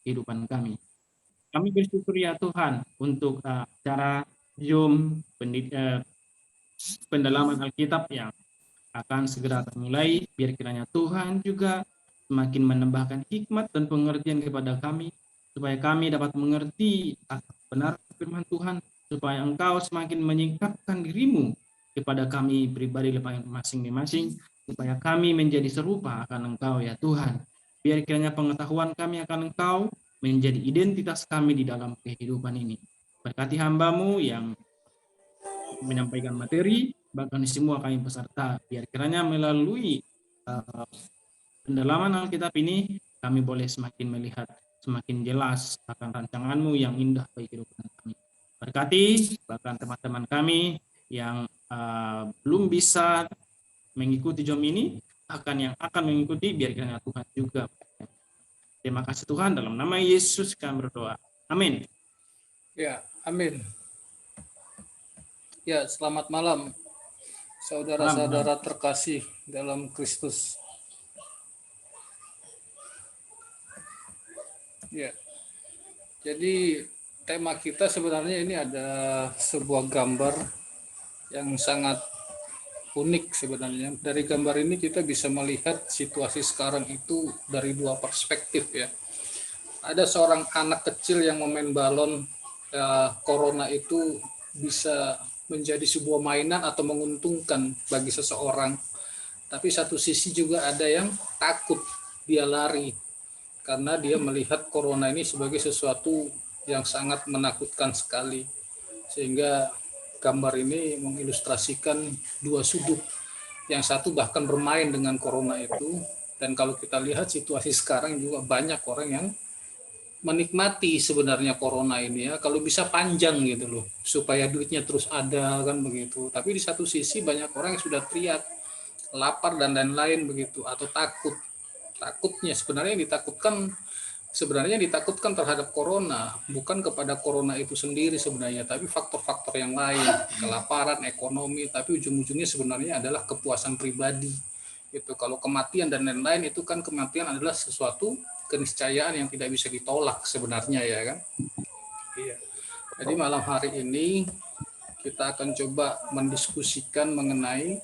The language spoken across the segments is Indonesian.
kehidupan kami. Kami bersyukur ya Tuhan untuk cara Zoom pendalaman Alkitab yang akan segera dimulai. Biar kiranya Tuhan juga semakin menambahkan hikmat dan pengertian kepada kami, supaya kami dapat mengerti benar firman Tuhan, supaya Engkau semakin menyingkapkan dirimu kepada kami pribadi masing-masing, supaya kami menjadi serupa akan Engkau ya Tuhan. Biar kiranya pengetahuan kami akan Engkau menjadi identitas kami di dalam kehidupan ini. Berkati hamba-Mu yang menyampaikan materi, bahkan semua kami peserta, biar kiranya melalui pendalaman Alkitab ini, kami boleh semakin melihat, semakin jelas akan rancangan-Mu yang indah bagi kehidupan kami. Berkati bahkan teman-teman kami yang belum bisa mengikuti Zoom ini, bahkan yang akan mengikuti, biar kiranya Tuhan juga. Terima kasih Tuhan, dalam nama Yesus kami berdoa. Amin. Ya, amin. Ya, selamat malam saudara-saudara terkasih dalam Kristus. Ya, jadi tema kita sebenarnya ini ada sebuah gambar yang sangat unik sebenarnya. Dari gambar ini kita bisa melihat situasi sekarang itu dari dua perspektif ya. Ada seorang anak kecil yang memain balon. Corona itu bisa menjadi sebuah mainan atau menguntungkan bagi seseorang. Tapi satu sisi juga ada yang takut, dia lari karena dia melihat corona ini sebagai sesuatu yang sangat menakutkan sekali. Sehingga gambar ini mengilustrasikan dua sudut. Yang satu bahkan bermain dengan corona itu, dan kalau kita lihat situasi sekarang juga banyak orang yang menikmati sebenarnya corona ini ya, kalau bisa panjang gitu loh, supaya duitnya terus ada kan begitu. Tapi di satu sisi banyak orang yang sudah teriak lapar dan lain-lain begitu, atau takutnya sebenarnya ditakutkan terhadap corona, bukan kepada corona itu sendiri sebenarnya, tapi faktor-faktor yang lain, kelaparan, ekonomi, tapi ujung-ujungnya sebenarnya adalah kepuasan pribadi gitu. Kalau kematian dan lain-lain itu kan, kematian adalah sesuatu keniscayaan yang tidak bisa ditolak sebenarnya ya kan. Iya. Jadi malam hari ini kita akan coba mendiskusikan mengenai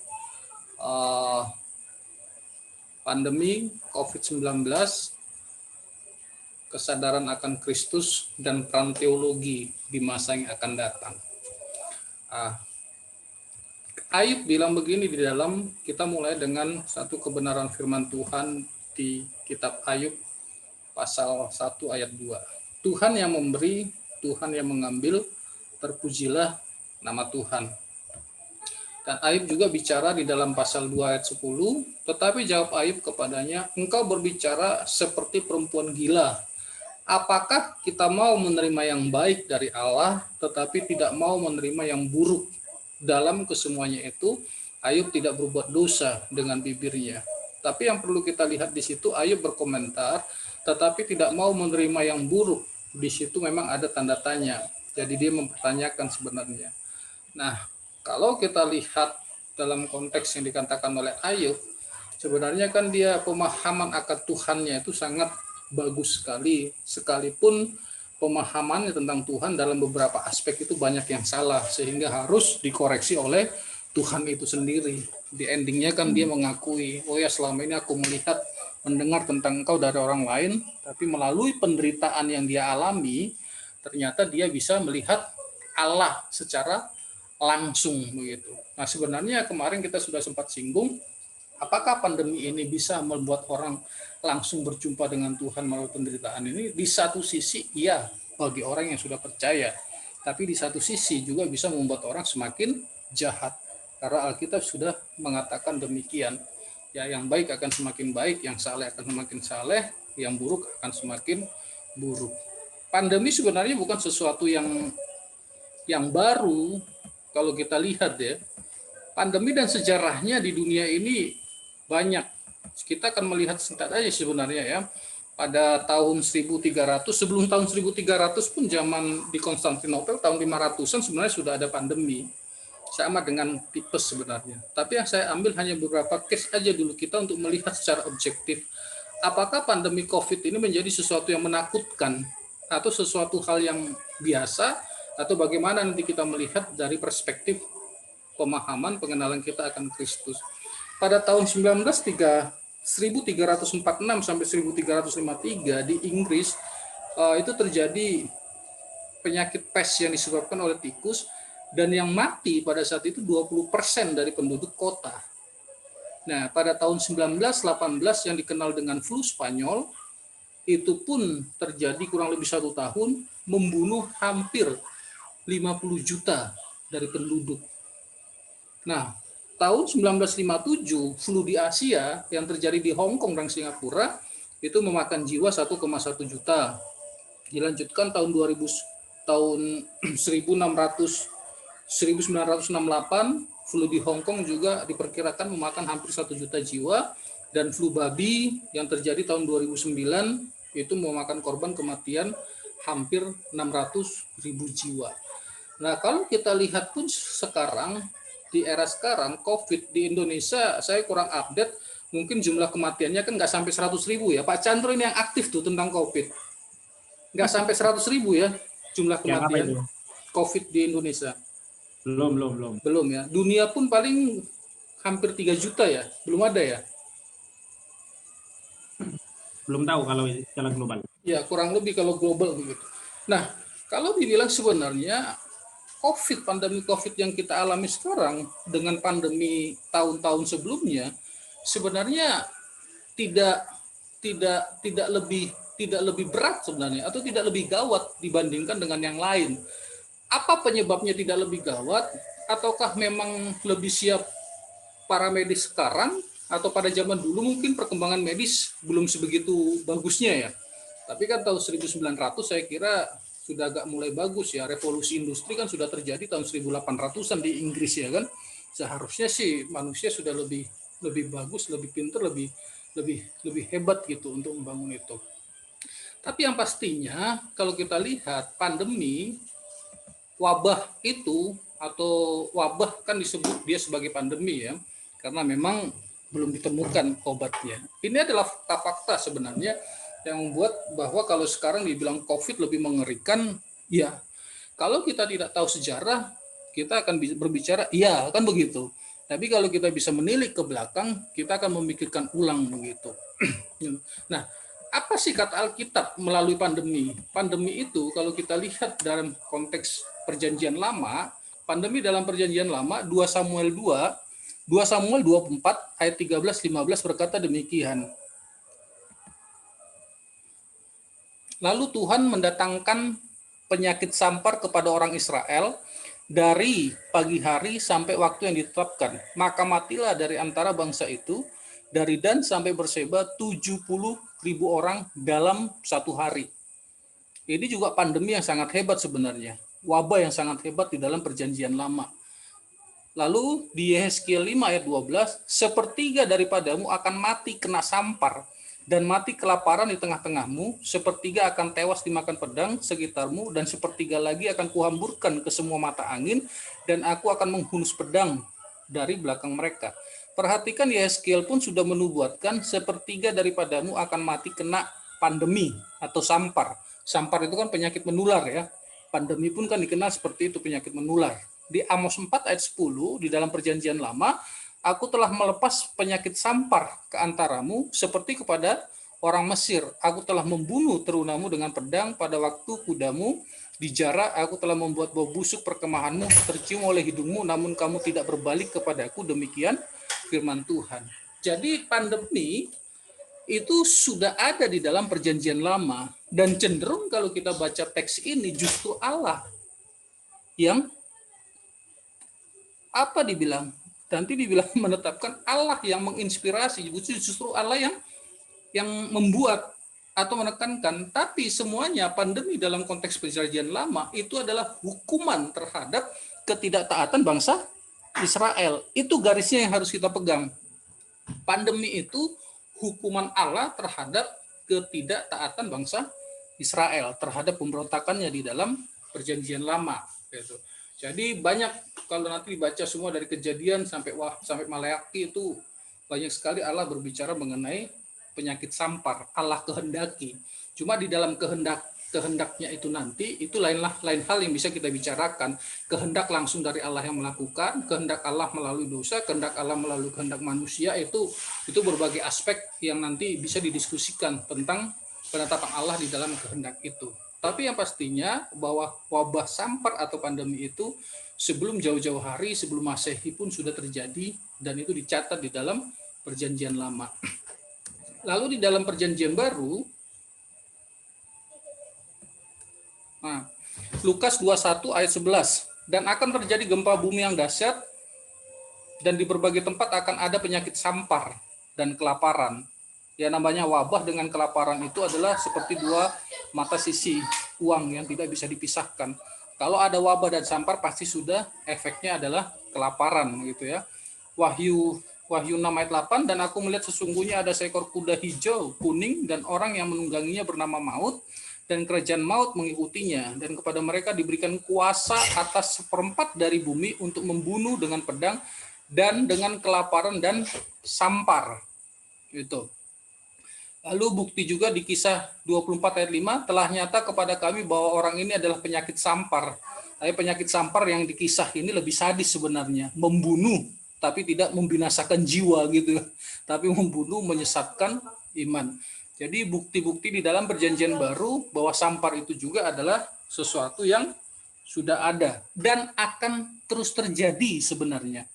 pandemi COVID-19, kesadaran akan Kristus, dan peran teologi di masa yang akan datang. Ayub bilang begini di dalam, kita mulai dengan satu kebenaran firman Tuhan di kitab Ayub pasal 1 ayat 2. Tuhan yang memberi, Tuhan yang mengambil, terpujilah nama Tuhan. Dan Ayub juga bicara di dalam pasal 2 ayat 10, tetapi jawab Ayub kepadanya, engkau berbicara seperti perempuan gila. Apakah kita mau menerima yang baik dari Allah, tetapi tidak mau menerima yang buruk? Dalam kesemuanya itu, Ayub tidak berbuat dosa dengan bibirnya. Tapi yang perlu kita lihat di situ, Ayub berkomentar, tetapi tidak mau menerima yang buruk. Di situ memang ada tanda tanya. Jadi dia mempertanyakan sebenarnya. Nah, kalau kita lihat dalam konteks yang dikatakan oleh Ayub, sebenarnya kan dia pemahaman akan Tuhannya itu sangat bagus sekali. Sekalipun pemahamannya tentang Tuhan dalam beberapa aspek itu banyak yang salah, sehingga harus dikoreksi oleh Tuhan itu sendiri. Di endingnya kan dia mengakui, oh ya selama ini aku mendengar tentang engkau dari orang lain, tapi melalui penderitaan yang dia alami, ternyata dia bisa melihat Allah secara langsung begitu. Nah sebenarnya kemarin kita sudah sempat singgung, apakah pandemi ini bisa membuat orang langsung berjumpa dengan Tuhan melalui penderitaan ini? Di satu sisi iya, bagi orang yang sudah percaya, tapi di satu sisi juga bisa membuat orang semakin jahat, karena Alkitab sudah mengatakan demikian. Ya, yang baik akan semakin baik, yang saleh akan semakin saleh, yang buruk akan semakin buruk. Pandemi sebenarnya bukan sesuatu yang baru. Kalau kita lihat ya, pandemi dan sejarahnya di dunia ini banyak. Kita akan melihat singkat aja sebenarnya ya. Pada tahun 1300, sebelum tahun 1300 pun zaman di Konstantinopel tahun 500-an sebenarnya sudah ada pandemi. Sama dengan tipes sebenarnya. Tapi yang saya ambil hanya beberapa case aja dulu kita untuk melihat secara objektif apakah pandemi COVID ini menjadi sesuatu yang menakutkan atau sesuatu hal yang biasa, atau bagaimana nanti kita melihat dari perspektif pemahaman pengenalan kita akan Kristus. Pada tahun 1346 sampai 1353 di Inggris itu terjadi penyakit pes yang disebabkan oleh tikus, dan yang mati pada saat itu 20% dari penduduk kota. Nah, pada tahun 1918 yang dikenal dengan flu Spanyol, itu pun terjadi kurang lebih 1 tahun, membunuh hampir 50 juta dari penduduk. Nah, tahun 1957, flu di Asia yang terjadi di Hong Kong dan Singapura, itu memakan jiwa 1,1 juta. Dilanjutkan tahun 2000, tahun 1968, flu di Hong Kong juga diperkirakan memakan hampir 1 juta jiwa, dan flu babi yang terjadi tahun 2009 itu memakan korban kematian hampir 600.000 jiwa. Nah, kalau kita lihat pun sekarang, di era sekarang, COVID di Indonesia, saya kurang update, mungkin jumlah kematiannya kan nggak sampai 100.000 ya. Pak Chandra ini yang aktif tuh tentang COVID. Nggak sampai 100.000 ya jumlah kematian COVID di Indonesia. Belum ya. Dunia pun paling hampir 3 juta ya, belum ada ya. Belum tahu kalau secara global. Ya, kurang lebih kalau global begitu. Nah, kalau dibilang sebenarnya pandemi COVID yang kita alami sekarang dengan pandemi tahun-tahun sebelumnya sebenarnya tidak lebih berat sebenarnya, atau tidak lebih gawat dibandingkan dengan yang lain. Apa penyebabnya tidak lebih gawat? Ataukah memang lebih siap para medis sekarang, atau pada zaman dulu mungkin perkembangan medis belum sebegitu bagusnya ya. Tapi kan tahun 1900 saya kira sudah agak mulai bagus ya. Revolusi industri kan sudah terjadi tahun 1800-an di Inggris ya kan. Seharusnya sih manusia sudah lebih bagus, lebih pintar, lebih hebat gitu untuk membangun itu. Tapi yang pastinya kalau kita lihat pandemi, wabah itu, atau wabah kan disebut dia sebagai pandemi ya, karena memang belum ditemukan obatnya. Ini adalah fakta sebenarnya yang membuat bahwa kalau sekarang dibilang COVID lebih mengerikan, ya kalau kita tidak tahu sejarah, kita akan berbicara, iya kan begitu. Tapi kalau kita bisa menilik ke belakang, kita akan memikirkan ulang begitu. Nah, apa sih kata Alkitab melalui pandemi? Pandemi itu kalau kita lihat dalam konteks Perjanjian Lama, pandemi dalam Perjanjian Lama 2 Samuel 24 ayat 13-15 berkata demikian. Lalu Tuhan mendatangkan penyakit sampar kepada orang Israel dari pagi hari sampai waktu yang ditetapkan. Maka matilah dari antara bangsa itu, dari Dan sampai Berseba 70.000 orang dalam 1 hari. Ini juga pandemi yang sangat hebat sebenarnya. Wabah yang sangat hebat di dalam Perjanjian Lama. Lalu di Yehezkiel 5 ayat 12, sepertiga daripadamu akan mati kena sampar, dan mati kelaparan di tengah-tengahmu, sepertiga akan tewas dimakan pedang sekitarmu, dan sepertiga lagi akan kuhamburkan ke semua mata angin, dan aku akan menghunus pedang dari belakang mereka. Perhatikan, Yehezkiel pun sudah menubuatkan sepertiga daripadamu akan mati kena pandemi atau sampar. Sampar itu kan penyakit menular ya. Pandemi pun kan dikenal seperti itu, penyakit menular. Di Amos 4 ayat 10 di dalam Perjanjian Lama, aku telah melepas penyakit sampar ke antaramu seperti kepada orang Mesir. Aku telah membunuh terunamu dengan pedang pada waktu kudamu dijara. Aku telah membuat bau busuk perkemahanmu tercium oleh hidungmu, namun kamu tidak berbalik kepadaku. Demikian firman Tuhan. Jadi pandemi itu sudah ada di dalam Perjanjian Lama, dan cenderung kalau kita baca teks ini justru Allah yang apa dibilang? Nanti dibilang menetapkan Allah yang menginspirasi, justru Allah yang membuat atau menekankan. Tapi semuanya pandemi dalam konteks Perjanjian Lama itu adalah hukuman terhadap ketidaktaatan bangsa Israel. Itu garisnya yang harus kita pegang. Pandemi itu hukuman Allah terhadap ketidaktaatan bangsa Israel, terhadap pemberontakannya di dalam Perjanjian Lama. Gitu. Jadi banyak, kalau nanti dibaca semua dari Kejadian sampai Maleaki, itu banyak sekali Allah berbicara mengenai penyakit sampar, Allah kehendaki. Cuma di dalam kehendaknya itu nanti, itu lain hal yang bisa kita bicarakan. Kehendak langsung dari Allah yang melakukan, kehendak Allah melalui dosa, kehendak Allah melalui kehendak manusia, itu berbagai aspek yang nanti bisa didiskusikan tentang penetapan Allah di dalam kehendak itu. Tapi yang pastinya bahwa wabah sampar atau pandemi itu sebelum jauh-jauh hari, sebelum Masehi pun sudah terjadi, dan itu dicatat di dalam Perjanjian Lama. Lalu di dalam Perjanjian Baru, Lukas 21 ayat 11, dan akan terjadi gempa bumi yang dahsyat, dan di berbagai tempat akan ada penyakit sampar dan kelaparan. Ya, namanya wabah dengan kelaparan itu adalah seperti dua mata sisi uang yang tidak bisa dipisahkan. Kalau ada wabah dan sampar, pasti sudah efeknya adalah kelaparan gitu ya. Wahyu 6 ayat 8, dan aku melihat sesungguhnya ada seekor kuda hijau, kuning, dan orang yang menungganginya bernama Maut, dan kerajaan maut mengikutinya, dan kepada mereka diberikan kuasa atas seperempat dari bumi untuk membunuh dengan pedang dan dengan kelaparan dan sampar. Gitu. Lalu bukti juga di Kisah 24 ayat 5, telah nyata kepada kami bahwa orang ini adalah penyakit sampar. Tapi penyakit sampar yang di kisah ini lebih sadis sebenarnya, membunuh tapi tidak membinasakan jiwa gitu, tapi membunuh, menyesatkan iman. Jadi bukti-bukti di dalam Perjanjian Baru bahwa sampar itu juga adalah sesuatu yang sudah ada dan akan terus terjadi sebenarnya.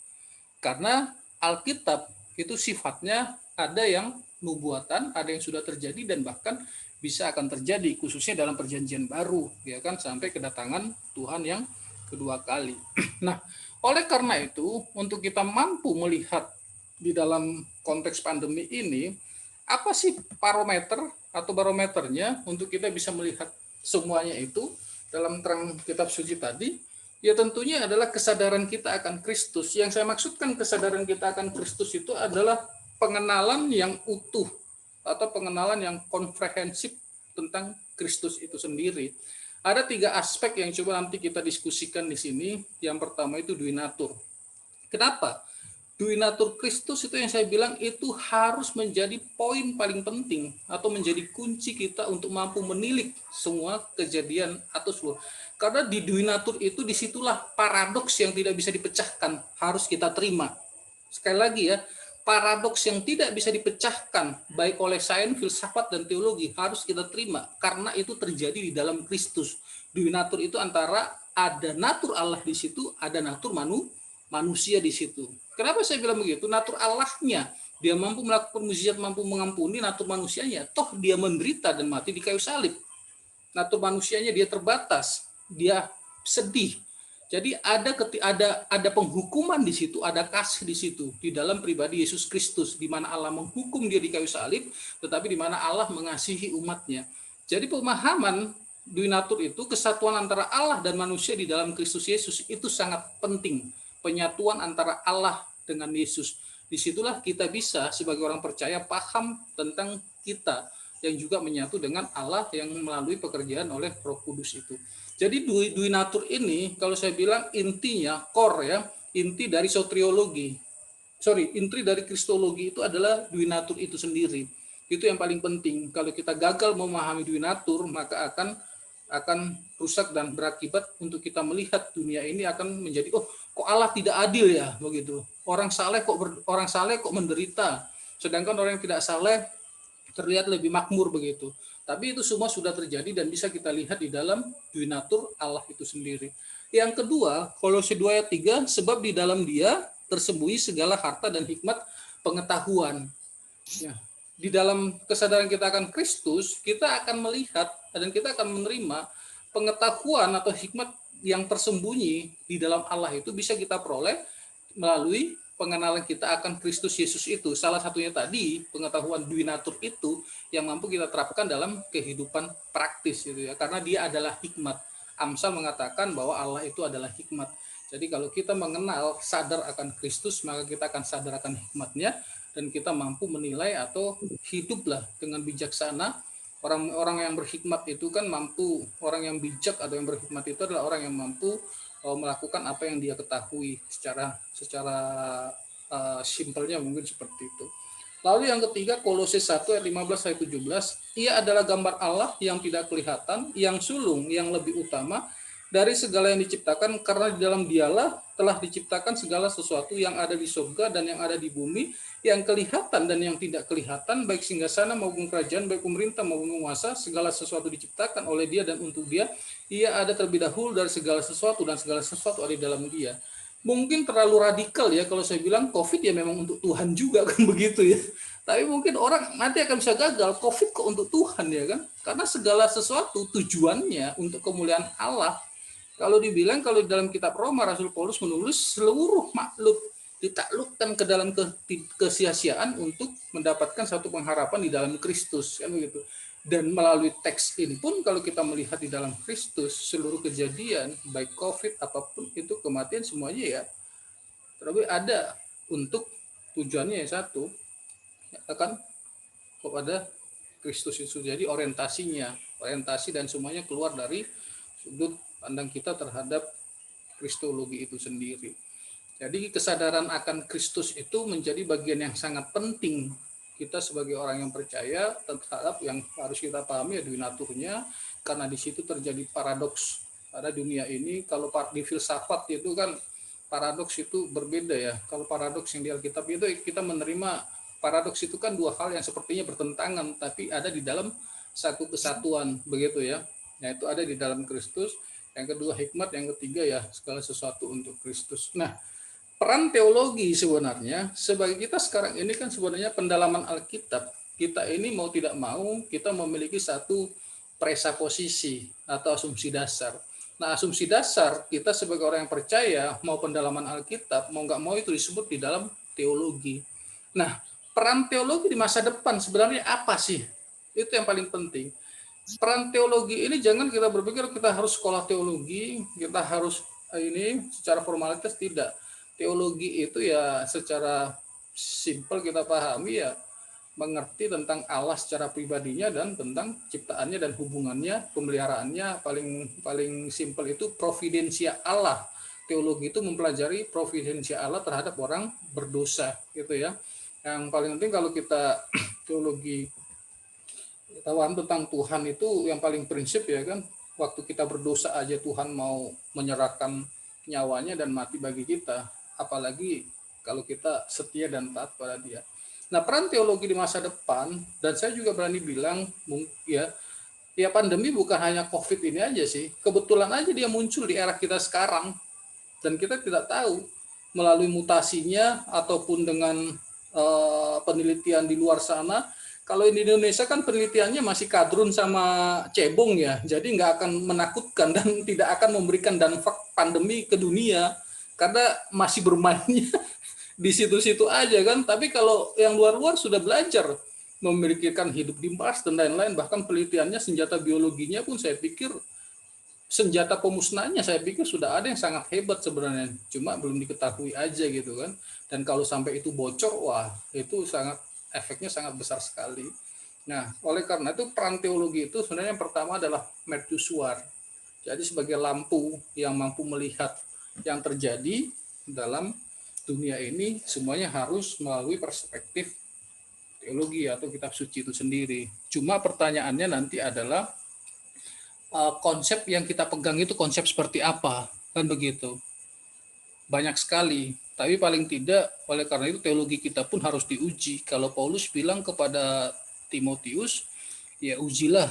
Karena Alkitab itu sifatnya ada yang nubuatan, ada yang sudah terjadi dan bahkan bisa akan terjadi, khususnya dalam Perjanjian Baru, ya kan, sampai kedatangan Tuhan yang kedua kali. Nah, oleh karena itu, untuk kita mampu melihat di dalam konteks pandemi ini, apa sih parameter atau barometernya untuk kita bisa melihat semuanya itu dalam terang kitab suci tadi? Ya tentunya adalah kesadaran kita akan Kristus. Yang saya maksudkan kesadaran kita akan Kristus itu adalah pengenalan yang utuh atau pengenalan yang komprehensif tentang Kristus itu sendiri. Ada 3 aspek yang coba nanti kita diskusikan di sini. Yang pertama itu duinatur. Kenapa? Duinatur Kristus itu yang saya bilang itu harus menjadi poin paling penting atau menjadi kunci kita untuk mampu menilik semua kejadian atau seluruh. Karena di duinatur itu disitulah paradoks yang tidak bisa dipecahkan harus kita terima. Sekali lagi ya, paradoks yang tidak bisa dipecahkan baik oleh sains, filsafat, dan teologi harus kita terima karena itu terjadi di dalam Kristus. Duinatur itu antara ada natur Allah di situ, ada natur manusia di situ. Kenapa saya bilang begitu? Natur Allahnya, dia mampu melakukan mukjizat, mampu mengampuni. Natur manusianya, toh dia menderita dan mati di kayu salib. Natur manusianya dia terbatas, dia sedih. Jadi ada penghukuman di situ, ada kasih di situ di dalam pribadi Yesus Kristus, di mana Allah menghukum dia di kayu salib, tetapi di mana Allah mengasihi umatnya. Jadi pemahaman duinatur itu, kesatuan antara Allah dan manusia di dalam Kristus Yesus itu sangat penting. Penyatuan antara Allah dengan Yesus. Disitulah kita bisa sebagai orang percaya paham tentang kita yang juga menyatu dengan Allah yang melalui pekerjaan oleh Roh Kudus itu. Jadi duinatur ini kalau saya bilang intinya core ya, inti dari inti dari kristologi itu adalah duinatur itu sendiri. Itu yang paling penting. Kalau kita gagal memahami duinatur, maka akan rusak dan berakibat untuk kita melihat dunia ini akan menjadi kok Allah tidak adil ya begitu. Orang saleh kok menderita, sedangkan orang yang tidak saleh terlihat lebih makmur begitu. Tapi itu semua sudah terjadi dan bisa kita lihat di dalam duinatur Allah itu sendiri. Yang kedua, Kolose 2 ayat 3, sebab di dalam Dia tersembunyi segala harta dan hikmat pengetahuan. Ya. Di dalam kesadaran kita akan Kristus, kita akan melihat dan kita akan menerima pengetahuan atau hikmat yang tersembunyi di dalam Allah itu bisa kita peroleh melalui pengenalan kita akan Kristus Yesus itu. Salah satunya tadi pengetahuan duinatur itu yang mampu kita terapkan dalam kehidupan praktis gitu ya. Karena dia adalah hikmat. Amsal mengatakan bahwa Allah itu adalah hikmat. Jadi kalau kita mengenal, sadar akan Kristus, maka kita akan sadar akan hikmatnya dan kita mampu menilai atau hiduplah dengan bijaksana. Orang-orang yang berhikmat itu kan mampu, orang yang bijak atau yang berhikmat itu adalah orang yang mampu melakukan apa yang dia ketahui secara simpelnya mungkin seperti itu. Lalu yang ketiga, Kolose 1 ayat 15 ayat 17, ia adalah gambar Allah yang tidak kelihatan, yang sulung, yang lebih utama dari segala yang diciptakan, karena di dalam dialah telah diciptakan segala sesuatu yang ada di surga dan yang ada di bumi, yang kelihatan dan yang tidak kelihatan, baik singgasana maupun kerajaan, baik pemerintah maupun penguasa, segala sesuatu diciptakan oleh dia dan untuk dia. Ia ada terlebih dahulu dari segala sesuatu dan segala sesuatu ada di dalam dia. Mungkin terlalu radikal ya kalau saya bilang COVID ya memang untuk Tuhan juga kan begitu ya. Tapi mungkin orang nanti akan bisa gagal, COVID kok untuk Tuhan ya kan? Karena segala sesuatu tujuannya untuk kemuliaan Allah. Kalau dibilang kalau di dalam kitab Roma Rasul Paulus menulis seluruh makhluk ditaklukkan ke dalam kesia-siaan untuk mendapatkan satu pengharapan di dalam Kristus kan begitu. Dan melalui teks ini pun kalau kita melihat di dalam Kristus seluruh kejadian baik COVID apapun itu kematian semuanya ya terlebih ada untuk tujuannya yang satu akan kepada Kristus itu. Jadi orientasi dan semuanya keluar dari sudut pandang kita terhadap kristologi itu sendiri. Jadi kesadaran akan Kristus itu menjadi bagian yang sangat penting kita sebagai orang yang percaya terhadap yang harus kita pahami ya donaturnya, karena di situ terjadi paradoks pada dunia ini. Kalau di filsafat itu kan paradoks itu berbeda ya. Kalau paradoks yang di Alkitab itu kita menerima paradoks itu kan dua hal yang sepertinya bertentangan tapi ada di dalam satu kesatuan begitu ya. Nah, itu ada di dalam Kristus. Yang kedua hikmat, yang ketiga ya segala sesuatu untuk Kristus. Nah, peran teologi sebenarnya sebagai kita sekarang ini kan sebenarnya pendalaman Alkitab. Kita ini mau tidak mau kita memiliki satu presaposisi atau asumsi dasar. Nah, asumsi dasar kita sebagai orang yang percaya mau pendalaman Alkitab mau nggak mau itu disebut di dalam teologi. Nah, peran teologi di masa depan sebenarnya apa sih? Itu yang paling penting. Peran teologi ini jangan kita berpikir kita harus sekolah teologi, kita harus ini secara formalitas, tidak. Teologi itu ya secara simpel kita pahami ya mengerti tentang Allah secara pribadinya dan tentang ciptaannya dan hubungannya, pemeliharaannya. Paling simpel itu providensia Allah. Teologi itu mempelajari providensia Allah terhadap orang berdosa gitu ya. Yang paling penting kalau kita teologi tahuan tentang Tuhan itu yang paling prinsip ya kan, waktu kita berdosa aja Tuhan mau menyerahkan nyawanya dan mati bagi kita, apalagi kalau kita setia dan taat pada dia. Nah, peran teologi di masa depan, dan saya juga berani bilang ya pandemi bukan hanya COVID ini aja sih, kebetulan aja dia muncul di era kita sekarang dan kita tidak tahu melalui mutasinya ataupun dengan penelitian di luar sana. Kalau di Indonesia kan penelitiannya masih kadrun sama cebong ya, jadi nggak akan menakutkan dan tidak akan memberikan dampak pandemi ke dunia karena masih bermainnya di situ-situ aja kan. Tapi kalau yang luar-luar sudah belajar memikirkan hidup di Mars dan lain-lain, bahkan penelitiannya senjata biologinya pun saya pikir senjata pemusnahnya saya pikir sudah ada yang sangat hebat sebenarnya, cuma belum diketahui aja gitu kan. Dan kalau sampai itu bocor, wah itu efeknya sangat besar sekali. Nah, oleh karena itu peran teologi itu sebenarnya yang pertama adalah mercusuar. Jadi sebagai lampu yang mampu melihat yang terjadi dalam dunia ini, semuanya harus melalui perspektif teologi atau kitab suci itu sendiri. Cuma pertanyaannya nanti adalah konsep yang kita pegang itu konsep seperti apa, kan begitu. Banyak sekali, tapi paling tidak oleh karena itu teologi kita pun harus diuji. Kalau Paulus bilang kepada Timotius, ya ujilah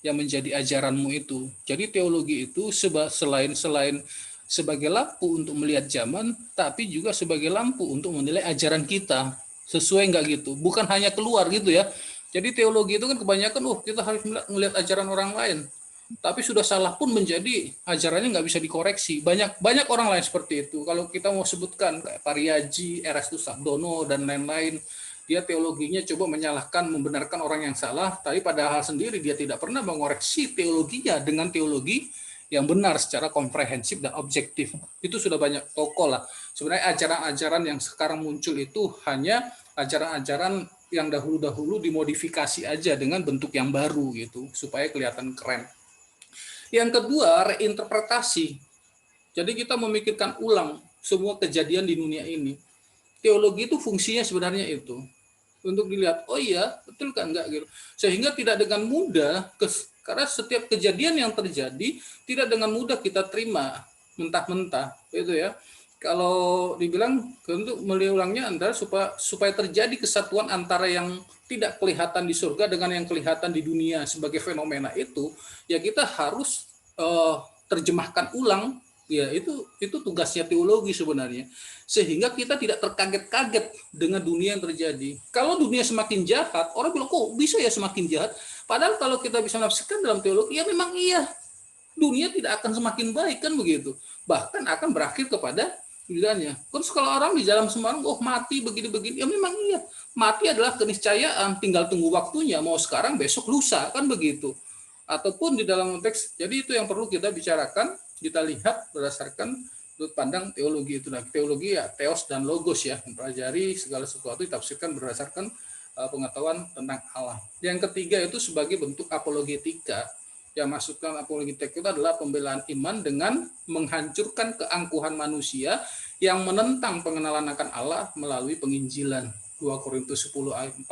yang menjadi ajaranmu itu. Jadi teologi itu selain sebagai lampu untuk melihat zaman, tapi juga sebagai lampu untuk menilai ajaran kita. Sesuai nggak gitu? Bukan hanya keluar gitu ya. Jadi teologi itu kan kebanyakan, kita harus melihat ajaran orang lain. Tapi sudah salah pun menjadi ajarannya nggak bisa dikoreksi. Banyak orang lain seperti itu. Kalau kita mau sebutkan kayak Pariyaji, Erastus Sabdono dan lain-lain, dia teologinya coba menyalahkan, membenarkan orang yang salah, tapi padahal sendiri dia tidak pernah mengoreksi teologinya dengan teologi yang benar secara komprehensif dan objektif. Itu sudah banyak tokoh lah. Sebenarnya ajaran-ajaran yang sekarang muncul itu hanya ajaran-ajaran yang dahulu-dahulu dimodifikasi aja dengan bentuk yang baru gitu supaya kelihatan keren. Yang kedua, reinterpretasi. Jadi kita memikirkan ulang semua kejadian di dunia ini. teologi itu fungsinya sebenarnya itu untuk dilihat, oh iya betul kan enggak gitu, sehingga tidak dengan mudah karena setiap kejadian yang terjadi tidak dengan mudah kita terima mentah-mentah itu ya. Kalau dibilang untuk meliulangnya antara supaya terjadi kesatuan antara yang tidak kelihatan di surga dengan yang kelihatan di dunia sebagai fenomena itu, ya kita harus terjemahkan ulang. Ya itu tugasnya teologi sebenarnya, sehingga kita tidak terkaget-kaget dengan dunia yang terjadi. Kalau dunia semakin jahat, orang bilang kok bisa ya semakin jahat, padahal kalau kita bisa menafsirkan dalam teologi, ya memang iya, dunia tidak akan semakin baik kan begitu, bahkan akan berakhir kepada pilihannya. Terus kalau orang di dalam sembarang, oh mati begini-begini, ya memang iya, mati adalah keniscayaan, tinggal tunggu waktunya, mau sekarang besok lusa kan begitu. Ataupun di dalam konteks, jadi itu yang perlu kita bicarakan, kita lihat berdasarkan sudut pandang teologi itu. Nah, teologi ya teos dan logos ya, mempelajari segala sesuatu ditafsirkan berdasarkan pengetahuan tentang Allah. Yang ketiga itu sebagai bentuk apologetika. Yang maksudkan apologetika itu adalah pembelaan iman dengan menghancurkan keangkuhan manusia yang menentang pengenalan akan Allah melalui penginjilan. 2 Korintus 10 ayat 4.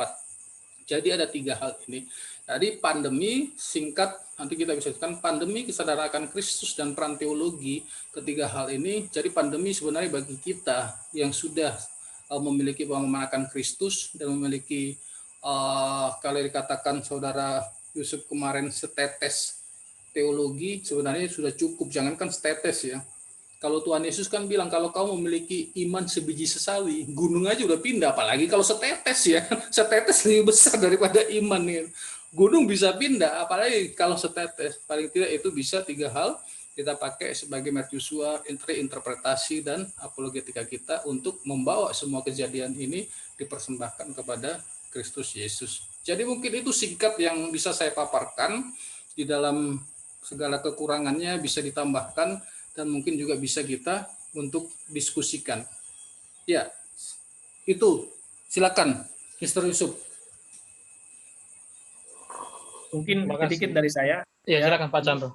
Jadi ada 3 hal ini. Jadi pandemi singkat, nanti kita bisa katakan pandemi kesadaran akan Kristus dan peran teologi, ketiga hal ini. Jadi pandemi sebenarnya bagi kita yang sudah memiliki pemahaman akan Kristus dan memiliki kalau dikatakan saudara Yusuf kemarin setetes teologi, sebenarnya sudah cukup, jangankan setetes ya. Kalau Tuhan Yesus kan bilang, kalau kamu memiliki iman sebiji sesawi, gunung aja udah pindah, apalagi kalau setetes ya. Setetes lebih besar daripada iman ya. Gunung bisa pindah, apalagi kalau setetes. Paling tidak itu bisa 3 hal kita pakai sebagai mercusuar, interpretasi, dan apologetika kita untuk membawa semua kejadian ini dipersembahkan kepada Kristus Yesus. Jadi mungkin itu singkat yang bisa saya paparkan. Di dalam segala kekurangannya bisa ditambahkan, dan mungkin juga bisa kita untuk diskusikan. Ya, itu. Silakan, Mr. Yusuf. Mungkin sedikit dari saya. Ya, silakan Pak Chandra.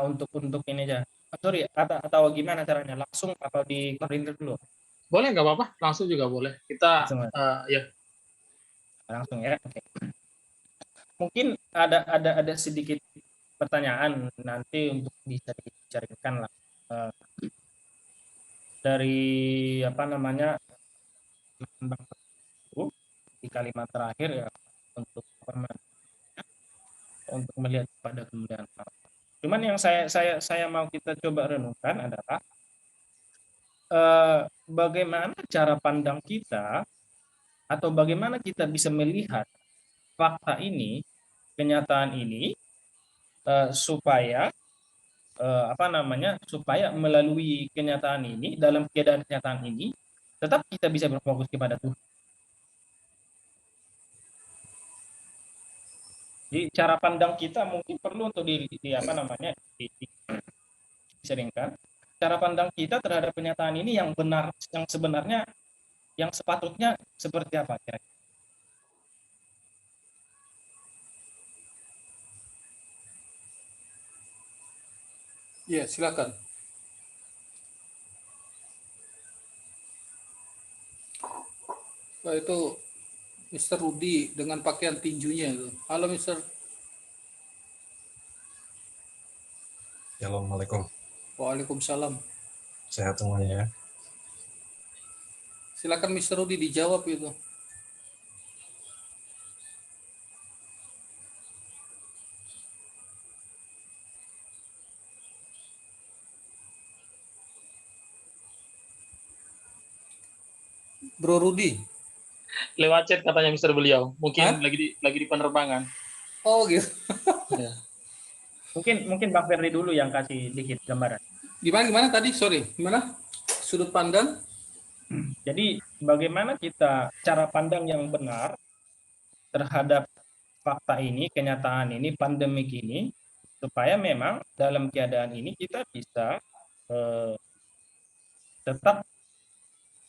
Untuk ini aja. Sorry, atau gimana caranya? Langsung atau di koordinir dulu? Boleh, nggak apa-apa. Langsung juga boleh. Kita ya. Langsung ya. Oke. Mungkin ada sedikit pertanyaan nanti untuk bisa dicarikan lah. Dari apa namanya di kalimat terakhir ya, untuk melihat pada kemuliaan Allah. Cuman yang saya mau kita coba renungkan adalah bagaimana cara pandang kita, atau bagaimana kita bisa melihat fakta ini, kenyataan ini, supaya supaya melalui kenyataan ini, dalam keadaan kenyataan ini tetap kita bisa berfokus kepada Tuhan. Jadi cara pandang kita mungkin perlu untuk diseringkan. Cara pandang kita terhadap kenyataan ini yang benar, yang sebenarnya, yang sepatutnya seperti apa kira-kira? Ya, silakan. Wah, itu Mr. Rudi dengan pakaian tinjunya itu. Halo, Mr. Assalamualaikum. Waalaikumsalam. Sehat semuanya ya. Silakan Mr. Rudi dijawab itu. Bro Rudi. Lewat chat katanya Mister beliau. Mungkin lagi di penerbangan. Oh gitu. Ya. Mungkin Bang Ferdi dulu yang kasih dikit gambaran. Gimana tadi? Sorry. Gimana? Sudut pandang? Jadi bagaimana kita cara pandang yang benar terhadap fakta ini, kenyataan ini, pandemik ini, supaya memang dalam keadaan ini kita bisa tetap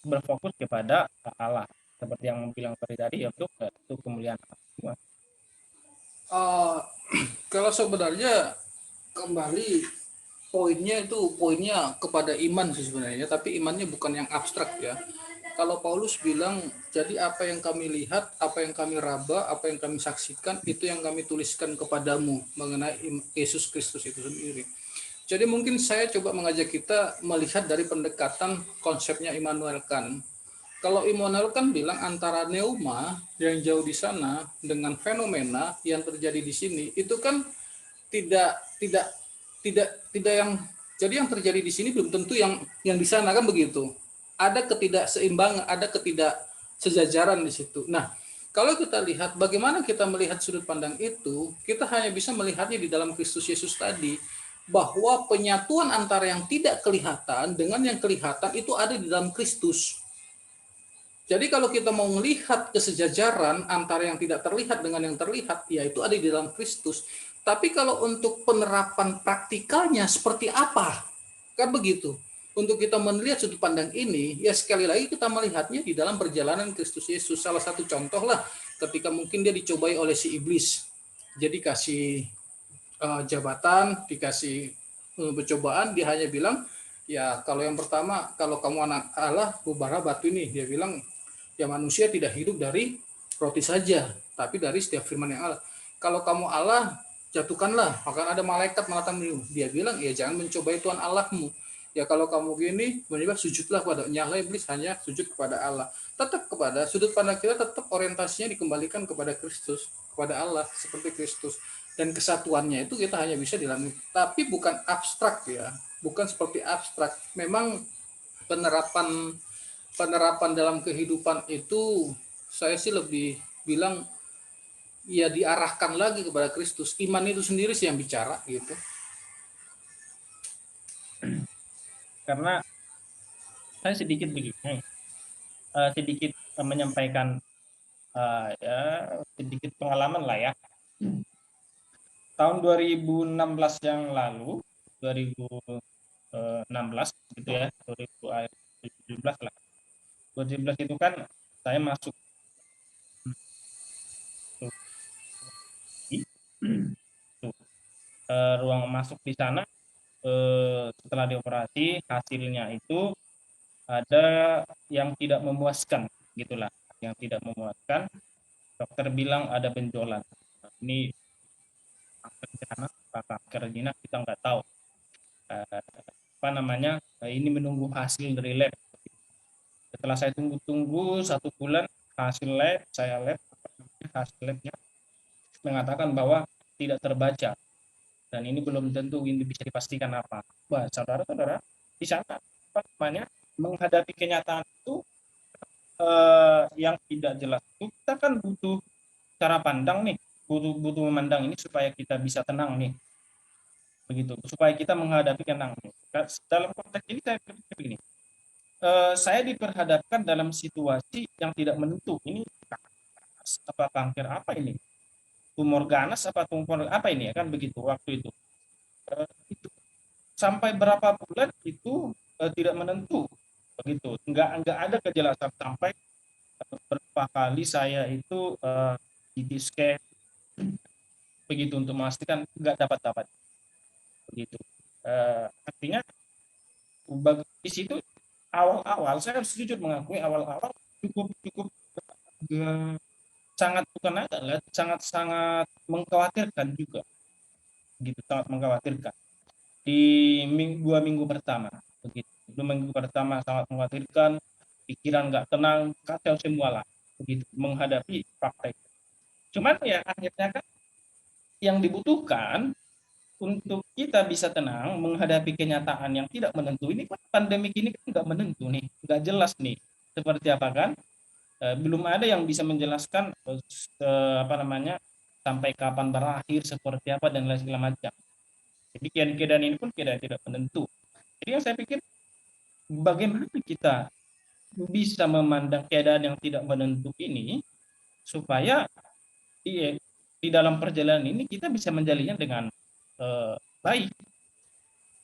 berfokus kepada Allah, seperti yang bilang tadi ya, untuk kemuliaan Allah. Kalau sebenarnya kembali poinnya kepada iman sih sebenarnya, tapi imannya bukan yang abstrak ya. kalau Paulus bilang, jadi apa yang kami lihat, apa yang kami raba, apa yang kami saksikan, itu yang kami tuliskan kepadamu mengenai Yesus Kristus itu sendiri. Jadi mungkin saya coba mengajak kita melihat dari pendekatan konsepnya Immanuel Kant. Kalau Immanuel Kant bilang antara pneuma yang jauh di sana dengan fenomena yang terjadi di sini, itu kan tidak tidak tidak yang, jadi yang terjadi di sini belum tentu yang di sana, kan begitu. Ada ketidakseimbangan, ada ketidaksejajaran di situ. Nah, kalau kita lihat bagaimana kita melihat sudut pandang itu, kita hanya bisa melihatnya di dalam Kristus Yesus tadi, bahwa penyatuan antara yang tidak kelihatan dengan yang kelihatan itu ada di dalam Kristus. Jadi kalau kita mau melihat kesejajaran antara yang tidak terlihat dengan yang terlihat, ya itu ada di dalam Kristus. Tapi kalau untuk penerapan praktikalnya seperti apa? Kan begitu. Untuk kita melihat sudut pandang ini, ya sekali lagi kita melihatnya di dalam perjalanan Kristus Yesus. Salah satu contoh lah ketika mungkin dia dicobai oleh si iblis. Jadi kasih jabatan, dikasih percobaan, dia hanya bilang, ya kalau yang pertama, kalau kamu anak Allah, ubahlah batu ini. Dia bilang, ya manusia tidak hidup dari roti saja, tapi dari setiap firman yang Allah. Kalau kamu Allah, jatuhkanlah, maka ada malaikat mengatakan, dia bilang, ya jangan mencobai Tuhan Allahmu. Ya kalau kamu gini, menyebab sujudlah pada nyala iblis, hanya sujud kepada Allah. Tetap kepada sudut pandang kita, tetap orientasinya dikembalikan kepada Kristus, kepada Allah seperti Kristus. Dan kesatuannya itu kita hanya bisa dilalui, tapi bukan abstrak ya, bukan seperti abstrak. Memang penerapan dalam kehidupan itu saya sih lebih bilang ya diarahkan lagi kepada Kristus. Iman itu sendiri sih yang bicara gitu. Karena saya sedikit begini, sedikit menyampaikan ya sedikit pengalaman lah ya. Tahun 2016 yang lalu, 2016 gitu ya, 2017 lah. 2017 itu kan saya masuk ruang masuk di sana, setelah dioperasi hasilnya itu ada yang tidak memuaskan gitulah, yang tidak memuaskan. Dokter bilang ada benjolan. Ini kanker jinak, kanker jinak kita nggak tahu. Apa namanya? Ini menunggu hasil dari lab. Setelah saya tunggu 1 bulan hasil lab, hasil labnya mengatakan bahwa tidak terbaca, dan ini belum tentu ini bisa dipastikan apa. Wah, saudara-saudara, di sana apa namanya menghadapi kenyataan itu yang tidak jelas itu, kita kan butuh cara pandang nih, butuh memandang ini supaya kita bisa tenang nih, begitu, supaya kita menghadapi tenang. Dalam konteks ini saya berpikir begini, saya diperhadapkan dalam situasi yang tidak menentu. Ini apa kanker apa ini? Tumor ganas apa tumor apa ini, kan begitu waktu itu. Itu sampai berapa bulan itu tidak menentu, begitu. Enggak ada kejelasan sampai berapa kali saya itu CT scan begitu untuk memastikan enggak dapat begitu. Artinya di situ awal-awal saya harus jujur mengakui awal-awal cukup sangat bukan agak sangat mengkhawatirkan juga, gitu, sangat mengkhawatirkan di 2 minggu pertama, begitu. 2 minggu pertama sangat mengkhawatirkan, pikiran nggak tenang, kacau semua lah, begitu, menghadapi praktek. Cuman ya akhirnya kan yang dibutuhkan untuk kita bisa tenang menghadapi kenyataan yang tidak menentu ini, kan pandemi ini kan nggak menentu nih, nggak jelas nih seperti apa kan. Belum ada yang bisa menjelaskan apa namanya sampai kapan berakhir, seperti apa dan lain segala macam. Jadi keadaan ini pun tidak menentu. Jadi yang saya pikir, bagaimana kita bisa memandang keadaan yang tidak menentu ini supaya di dalam perjalanan ini kita bisa menjalannya dengan baik,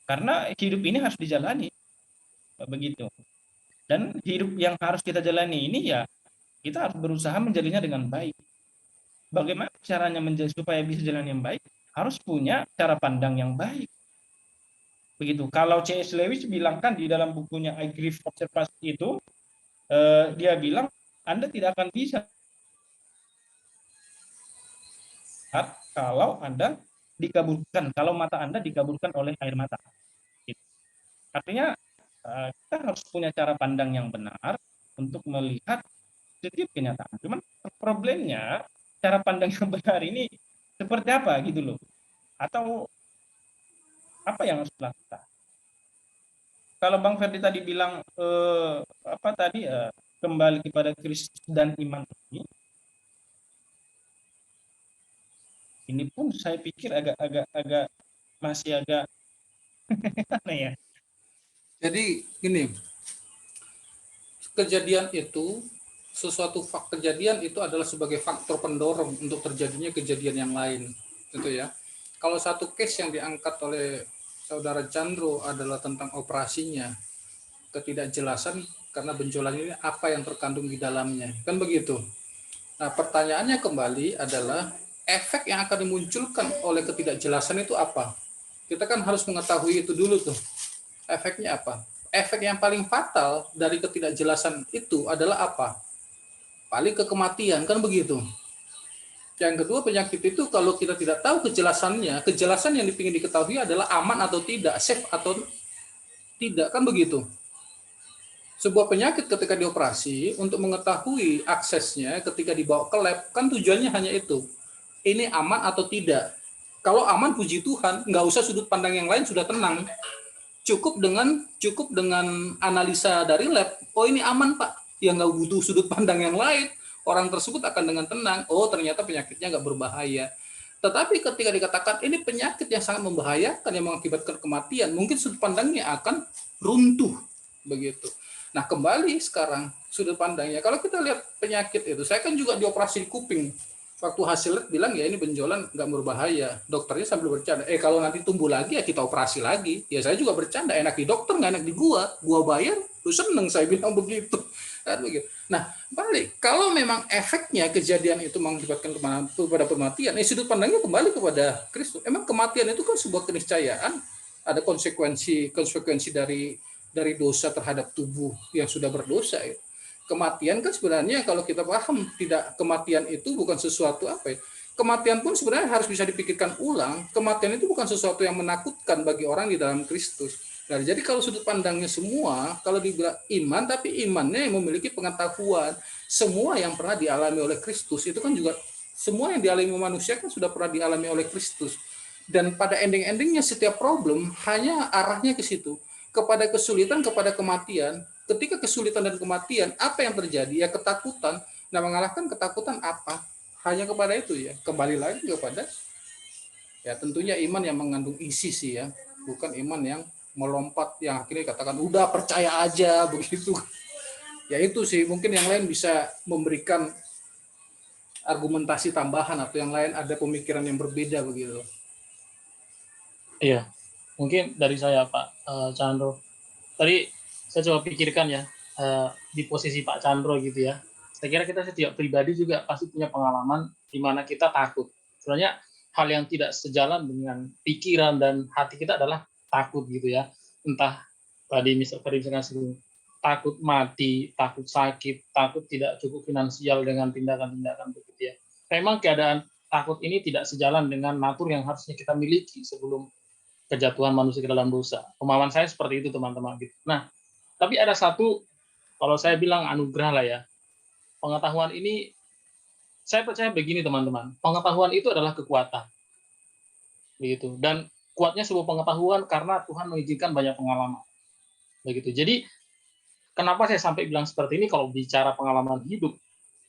karena hidup ini harus dijalani, begitu. Dan hidup yang harus kita jalani ini ya kita harus berusaha menjalannya dengan baik. Bagaimana caranya supaya bisa jalan yang baik? Harus punya cara pandang yang baik, begitu. Kalau C.S. Lewis bilang kan di dalam bukunya I Grieve Observation itu, Dia bilang Anda tidak akan bisa kalau Anda dikabulkan, kalau mata Anda dikabulkan oleh air mata. Gitu. Artinya kita harus punya cara pandang yang benar untuk melihat setiap kenyataan. Cuman problemnya cara pandang yang benar ini seperti apa gitu loh? Atau apa yang harus dilakukan? Kalau Bang Ferdi tadi bilang apa tadi kembali kepada Kristus dan iman ini pun saya pikir agak masih agak aneh ya. Jadi gini, kejadian itu kejadian itu adalah sebagai faktor pendorong untuk terjadinya kejadian yang lain, gitu ya. Kalau satu case yang diangkat oleh saudara Chandro adalah tentang operasinya, ketidakjelasan karena benjolan ini apa yang terkandung di dalamnya, kan begitu. Nah, pertanyaannya kembali adalah efek yang akan dimunculkan oleh ketidakjelasan itu apa? Kita kan harus mengetahui itu dulu tuh. Efeknya apa? Efek yang paling fatal dari ketidakjelasan itu adalah apa? Paling ke kematian, kan begitu. Yang kedua, penyakit itu kalau kita tidak tahu kejelasannya, kejelasan yang dipingin diketahui adalah aman atau tidak, safe atau tidak, kan begitu. Sebuah penyakit ketika dioperasi, untuk mengetahui aksesnya ketika dibawa ke lab, kan tujuannya hanya itu. Ini aman atau tidak. Kalau aman, puji Tuhan, nggak usah sudut pandang yang lain, sudah tenang. Cukup dengan analisa dari lab, oh ini aman Pak, ya nggak butuh sudut pandang yang lain. Orang tersebut akan dengan tenang, oh ternyata penyakitnya nggak berbahaya. Tetapi ketika dikatakan ini penyakit yang sangat membahayakan yang mengakibatkan kematian, mungkin sudut pandangnya akan runtuh begitu. Nah kembali sekarang sudut pandangnya, kalau kita lihat penyakit itu, saya kan juga dioperasi di kuping. Waktu hasil lab bilang ya ini benjolan nggak berbahaya. Dokternya sambil bercanda, kalau nanti tumbuh lagi ya kita operasi lagi. Ya saya juga bercanda, enak di dokter nggak enak di gua bayar, lu seneng, saya bilang begitu. Kan begitu. Nah balik, kalau memang efeknya kejadian itu mengakibatkan kepada kematian, sudut pandangnya kembali kepada Kristus. Emang kematian itu kan sebuah keniscayaan, ada konsekuensi dari dosa terhadap tubuh yang sudah berdosa ya. Kematian kan sebenarnya kalau kita paham, tidak, kematian itu bukan sesuatu apa ya, kematian pun sebenarnya harus bisa dipikirkan ulang. Kematian itu bukan sesuatu yang menakutkan bagi orang di dalam Kristus. Nah, jadi kalau sudut pandangnya semua, kalau dibilang iman, tapi imannya yang memiliki pengetahuan, semua yang pernah dialami oleh Kristus, itu kan juga, semua yang dialami manusia kan sudah pernah dialami oleh Kristus. Dan pada ending-endingnya setiap problem hanya arahnya ke situ, kepada kesulitan, kepada kematian. Ketika kesulitan dan kematian, apa yang terjadi? Ya ketakutan. Nah, mengalahkan ketakutan apa? Hanya kepada itu ya. Kembali lagi kepada, ya tentunya iman yang mengandung isi sih ya. Bukan iman yang melompat, yang akhirnya katakan, udah percaya aja, begitu. Ya itu sih, mungkin yang lain bisa memberikan argumentasi tambahan, atau yang lain ada pemikiran yang berbeda begitu. Iya, mungkin dari saya Pak Chandro. Tadi saya coba pikirkan ya, di posisi Pak Chandro gitu ya. Saya kira kita setiap pribadi juga pasti punya pengalaman di mana kita takut. Sebenarnya hal yang tidak sejalan dengan pikiran dan hati kita adalah takut gitu ya. Entah tadi misalkan takut mati, takut sakit, takut tidak cukup finansial dengan tindakan-tindakan begitu ya. Memang keadaan takut ini tidak sejalan dengan natur yang harusnya kita miliki sebelum kejatuhan manusia ke dalam dosa. Pemahaman saya seperti itu teman-teman. Nah, tapi ada satu, kalau saya bilang anugerah lah ya, pengetahuan ini, saya percaya begini teman-teman, pengetahuan itu adalah kekuatan. Begitu. Dan kuatnya sebuah pengetahuan karena Tuhan mengizinkan banyak pengalaman. Begitu. Jadi, kenapa saya sampai bilang seperti ini kalau bicara pengalaman hidup,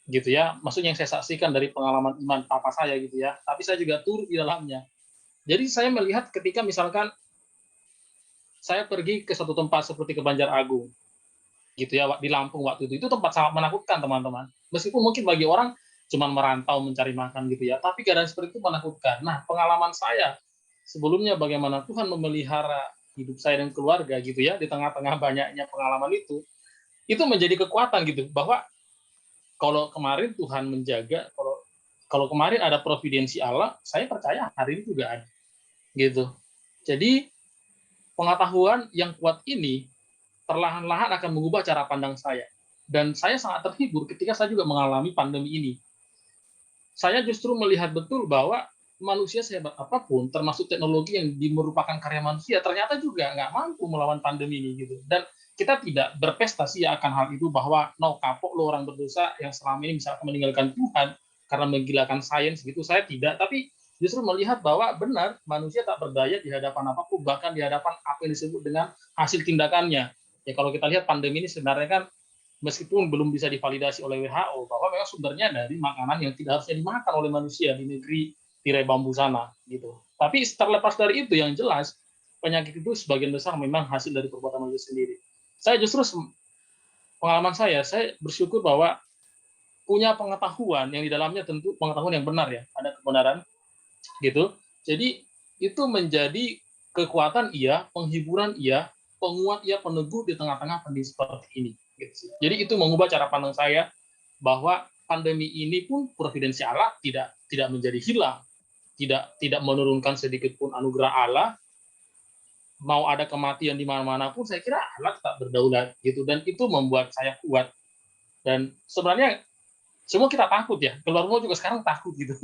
gitu ya, maksudnya yang saya saksikan dari pengalaman iman papa saya gitu ya, tapi saya juga turut di dalamnya. Jadi saya melihat ketika misalkan saya pergi ke suatu tempat seperti ke Banjar Agung, gitu ya, di Lampung waktu itu tempat sangat menakutkan teman-teman. Meskipun mungkin bagi orang cuma merantau mencari makan gitu ya, tapi keadaan seperti itu menakutkan. Nah, pengalaman saya sebelumnya bagaimana Tuhan memelihara hidup saya dan keluarga gitu ya, di tengah-tengah banyaknya pengalaman itu menjadi kekuatan gitu, bahwa kalau kemarin Tuhan menjaga, kalau kemarin ada providensi Allah, saya percaya hari ini juga ada, gitu. Jadi pengetahuan yang kuat ini perlahan-lahan akan mengubah cara pandang saya. Dan saya sangat terhibur ketika saya juga mengalami pandemi ini. Saya justru melihat betul bahwa manusia sehebat apapun, termasuk teknologi yang merupakan karya manusia, ternyata juga nggak mampu melawan pandemi ini gitu. Dan kita tidak berprestasi akan hal itu bahwa no kapok lo orang berdosa yang selama ini misalkan meninggalkan Tuhan karena menggilangkan sains gitu. Saya tidak, tapi justru melihat bahwa benar manusia tak berdaya di hadapan apapun, bahkan di hadapan apa yang disebut dengan hasil tindakannya. Ya kalau kita lihat pandemi ini sebenarnya kan meskipun belum bisa divalidasi oleh WHO bahwa memang sumbernya dari makanan yang tidak harusnya dimakan oleh manusia di negeri tirai bambu sana gitu. Tapi terlepas dari itu yang jelas penyakit itu sebagian besar memang hasil dari perbuatan manusia sendiri. Saya justru pengalaman saya bersyukur bahwa punya pengetahuan yang di dalamnya tentu pengetahuan yang benar ya, ada kebenaran gitu. Jadi itu menjadi kekuatan iya, penghiburan iya, penguat iya, peneguh di tengah-tengah pandemi seperti ini. Gitu. Jadi itu mengubah cara pandang saya bahwa pandemi ini pun providensi Allah tidak menjadi hilang, tidak menurunkan sedikit pun anugerah Allah. Mau ada kematian di mana-mana pun saya kira Allah tetap berdaulat gitu, dan itu membuat saya kuat. Dan sebenarnya semua kita takut ya, keluar rumah juga sekarang takut gitu.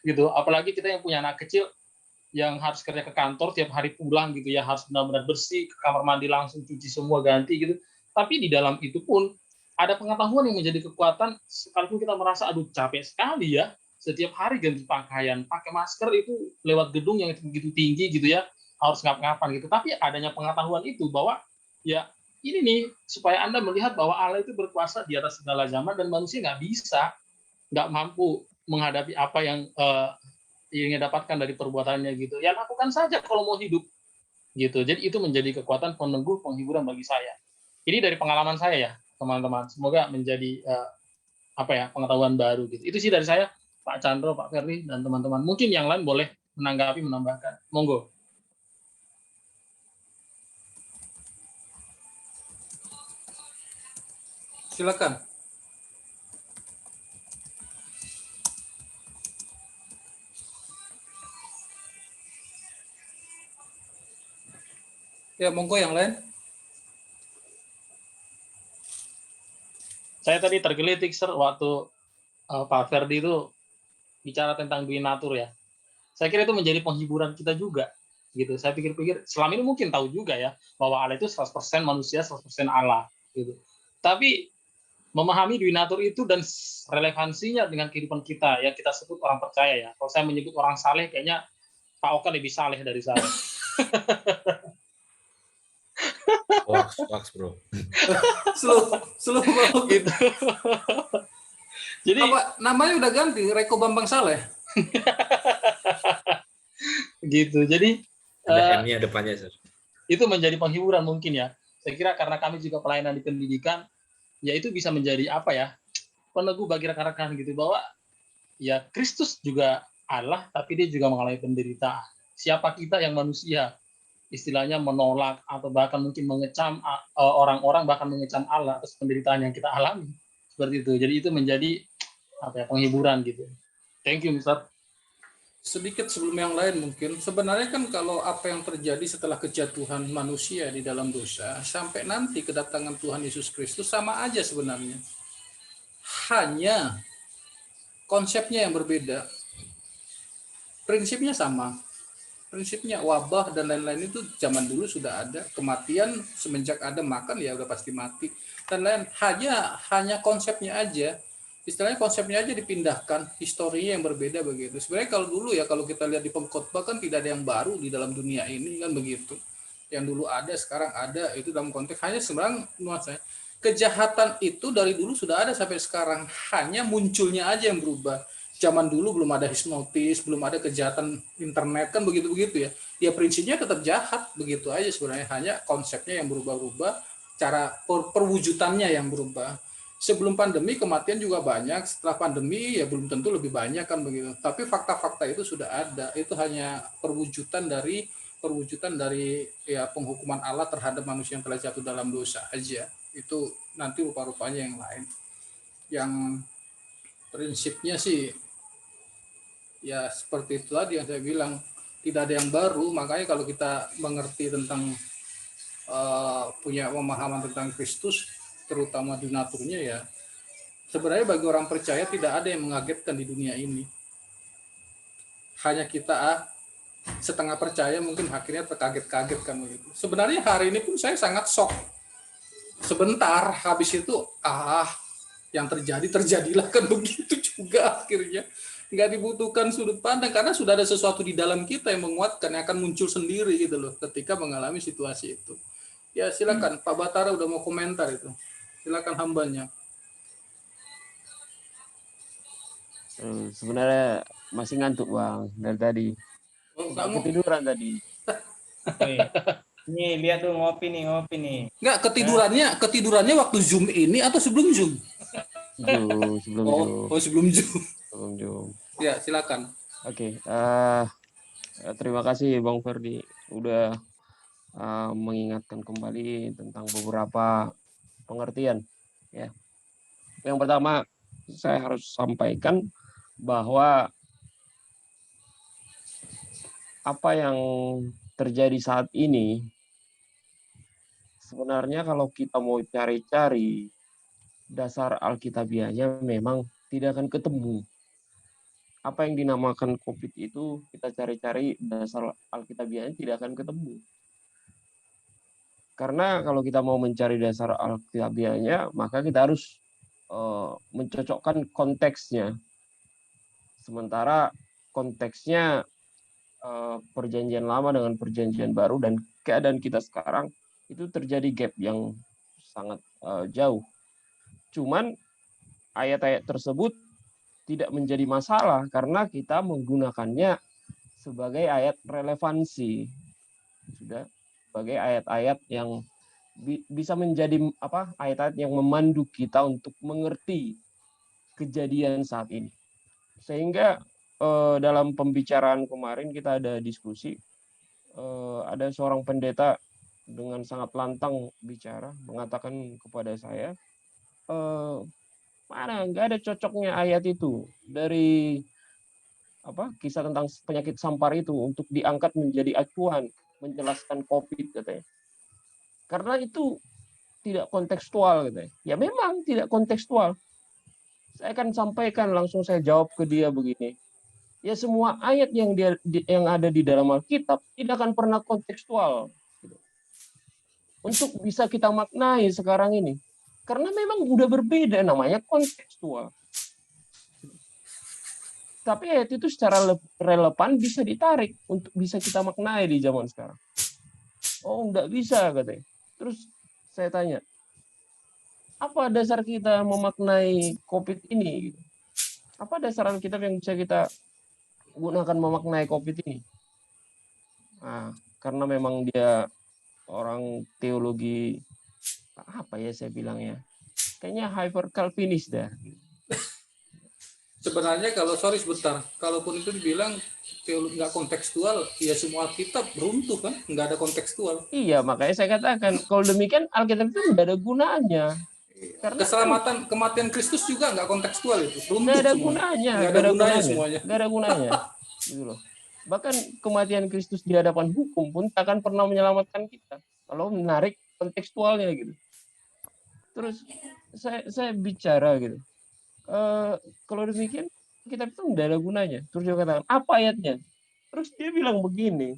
Gitu. Apalagi kita yang punya anak kecil yang harus kerja ke kantor tiap hari pulang gitu ya, harus benar-benar bersih, ke kamar mandi langsung cuci semua ganti gitu. Tapi di dalam itu pun ada pengetahuan yang menjadi kekuatan, sekalipun kita merasa aduh capek sekali ya, setiap hari ganti pakaian, pakai masker itu lewat gedung yang begitu tinggi gitu ya, harus ngap-ngapan gitu. Tapi adanya pengetahuan itu bahwa ya ini nih supaya Anda melihat bahwa Allah itu berkuasa di atas segala zaman dan manusia nggak mampu menghadapi apa yang ingin dapatkan dari perbuatannya gitu. Ya lakukan saja kalau mau hidup gitu. Jadi itu menjadi kekuatan peneguh penghiburan bagi saya. Ini dari pengalaman saya ya, teman-teman. Semoga menjadi pengetahuan baru gitu. Itu sih dari saya, Pak Chandro, Pak Ferdi, dan teman-teman. Mungkin yang lain boleh menanggapi, menambahkan. Monggo. Silakan. Ya, monggo yang lain. Saya tadi tergelitik, Sir, waktu Pak Ferdi itu bicara tentang Duinatur ya. Saya kira itu menjadi penghiburan kita juga. Gitu. Saya pikir-pikir, selama ini mungkin tahu juga ya, bahwa Allah itu 100% manusia, 100% Allah. Gitu. Tapi memahami Duinatur itu dan relevansinya dengan kehidupan kita, ya kita sebut orang percaya ya. Kalau saya menyebut orang saleh, kayaknya Pak Oka lebih saleh dari saya. Wax bro. Slow Gitu. Jadi apa namanya udah ganti, Reko Bambang Saleh. gitu. Jadi Ada M-nya depannya, Sir. itu menjadi penghiburan mungkin ya. Saya kira karena kami juga pelayanan di pendidikan, ya itu bisa menjadi peneguh bagi rekan-rekan gitu, bahwa ya Kristus juga Allah, tapi dia juga mengalami penderitaan. Siapa kita yang manusia istilahnya menolak atau bahkan mungkin mengecam orang-orang, bahkan mengecam Allah atas penderitaan yang kita alami seperti itu. Jadi itu menjadi penghiburan gitu. Thank you, Mister. Sedikit sebelum yang lain mungkin, sebenarnya kan kalau apa yang terjadi setelah kejatuhan manusia di dalam dosa, sampai nanti kedatangan Tuhan Yesus Kristus sama aja sebenarnya. Hanya konsepnya yang berbeda. Prinsipnya sama. Prinsipnya wabah dan lain-lain itu zaman dulu sudah ada. Kematian semenjak ada makan ya udah pasti mati. Dan lain hanya konsepnya aja. Istilahnya konsepnya aja dipindahkan, historinya yang berbeda begitu. Sebenarnya kalau dulu ya, kalau kita lihat di pengkhotbah kan tidak ada yang baru di dalam dunia ini kan begitu. Yang dulu ada, sekarang ada, itu dalam konteks hanya sebenarnya nuansanya. Kejahatan itu dari dulu sudah ada sampai sekarang, hanya munculnya aja yang berubah. Zaman dulu belum ada hipnotis, belum ada kejahatan internet kan begitu-begitu ya. Ya prinsipnya tetap jahat begitu aja sebenarnya, hanya konsepnya yang berubah-ubah, cara perwujudannya yang berubah. Sebelum pandemi kematian juga banyak, setelah pandemi ya belum tentu lebih banyak kan begitu. Tapi fakta-fakta itu sudah ada, itu hanya perwujudan dari ya penghukuman Allah terhadap manusia yang telah jatuh dalam dosa aja. Itu nanti rupa-rupanya yang lain. Yang prinsipnya sih ya seperti itu tadi yang saya bilang, tidak ada yang baru. Makanya kalau kita mengerti tentang punya pemahaman tentang Kristus, terutama di naturnya ya. Sebenarnya bagi orang percaya tidak ada yang mengagetkan di dunia ini. Hanya kita setengah percaya mungkin akhirnya terkaget-kaget kan begitu. Sebenarnya hari ini pun saya sangat shock. Sebentar habis itu yang terjadilah kan begitu juga akhirnya. Nggak dibutuhkan sudut pandang karena sudah ada sesuatu di dalam kita yang menguatkan, yang akan muncul sendiri gitu loh ketika mengalami situasi itu. Ya silakan Pak Batara udah mau komentar itu. Silakan hambanya. Sebenarnya masih ngantuk Bang dari tadi. Oh, Udah kamu ketiduran tadi. Wih, nih lihat tuh ngopi nih. nggak ketidurannya waktu Zoom ini atau sebelum Zoom? Sebelum Sebelum Zoom. sebelum Zoom. Ya silakan. Oke, terima kasih Bang Ferdi udah mengingatkan kembali tentang beberapa pengertian. Ya, yang pertama saya harus sampaikan bahwa apa yang terjadi saat ini sebenarnya kalau kita mau cari-cari dasar alkitabiahnya memang tidak akan ketemu. Apa yang dinamakan COVID itu kita cari-cari dasar alkitabiahnya tidak akan ketemu. Karena kalau kita mau mencari dasar alkitabiahnya maka kita harus mencocokkan konteksnya. Sementara konteksnya perjanjian lama dengan perjanjian baru dan keadaan kita sekarang itu terjadi gap yang sangat jauh. Cuman ayat-ayat tersebut tidak menjadi masalah karena kita menggunakannya sebagai ayat relevansi. Sudah sebagai ayat-ayat yang bisa menjadi ayat-ayat yang memandu kita untuk mengerti kejadian saat ini. Sehingga dalam pembicaraan kemarin kita ada diskusi, ada seorang pendeta dengan sangat lantang bicara mengatakan kepada saya, mana nggak ada cocoknya ayat itu dari kisah tentang penyakit sampar itu untuk diangkat menjadi acuan menjelaskan COVID katanya. Karena itu tidak kontekstual katanya. Ya memang tidak kontekstual. Saya akan sampaikan langsung, saya jawab ke dia begini. Ya semua ayat yang ada di dalam Alkitab tidak akan pernah kontekstual untuk bisa kita maknai sekarang ini. Karena memang udah berbeda, namanya kontekstual. Tapi ayat itu secara relevan bisa ditarik untuk bisa kita maknai di zaman sekarang. Oh, enggak bisa katanya. Terus saya tanya, apa dasar kita memaknai COVID ini? Apa dasar Alkitab yang bisa kita gunakan memaknai COVID ini? Nah, karena memang dia orang teologi apa ya saya bilangnya, kayaknya hyper Calvinis dah. Sebenarnya sebentar, kalaupun itu dibilang teologi nggak kontekstual, ya semua Alkitab beruntuh kan, nggak ada kontekstual. Iya, makanya saya katakan kalau demikian Alkitab itu nggak ada gunanya. Karena keselamatan kematian Kristus juga nggak kontekstual itu. Nggak ada gunanya. Semuanya. Nggak ada gunanya. Gitu loh. Bahkan kematian Kristus di hadapan hukum pun tak akan pernah menyelamatkan kita kalau menarik kontekstualnya gitu. Terus saya bicara gitu. Kalau demikian kitab itu nggak ada gunanya. Terus dia katakan, apa ayatnya? Terus dia bilang begini,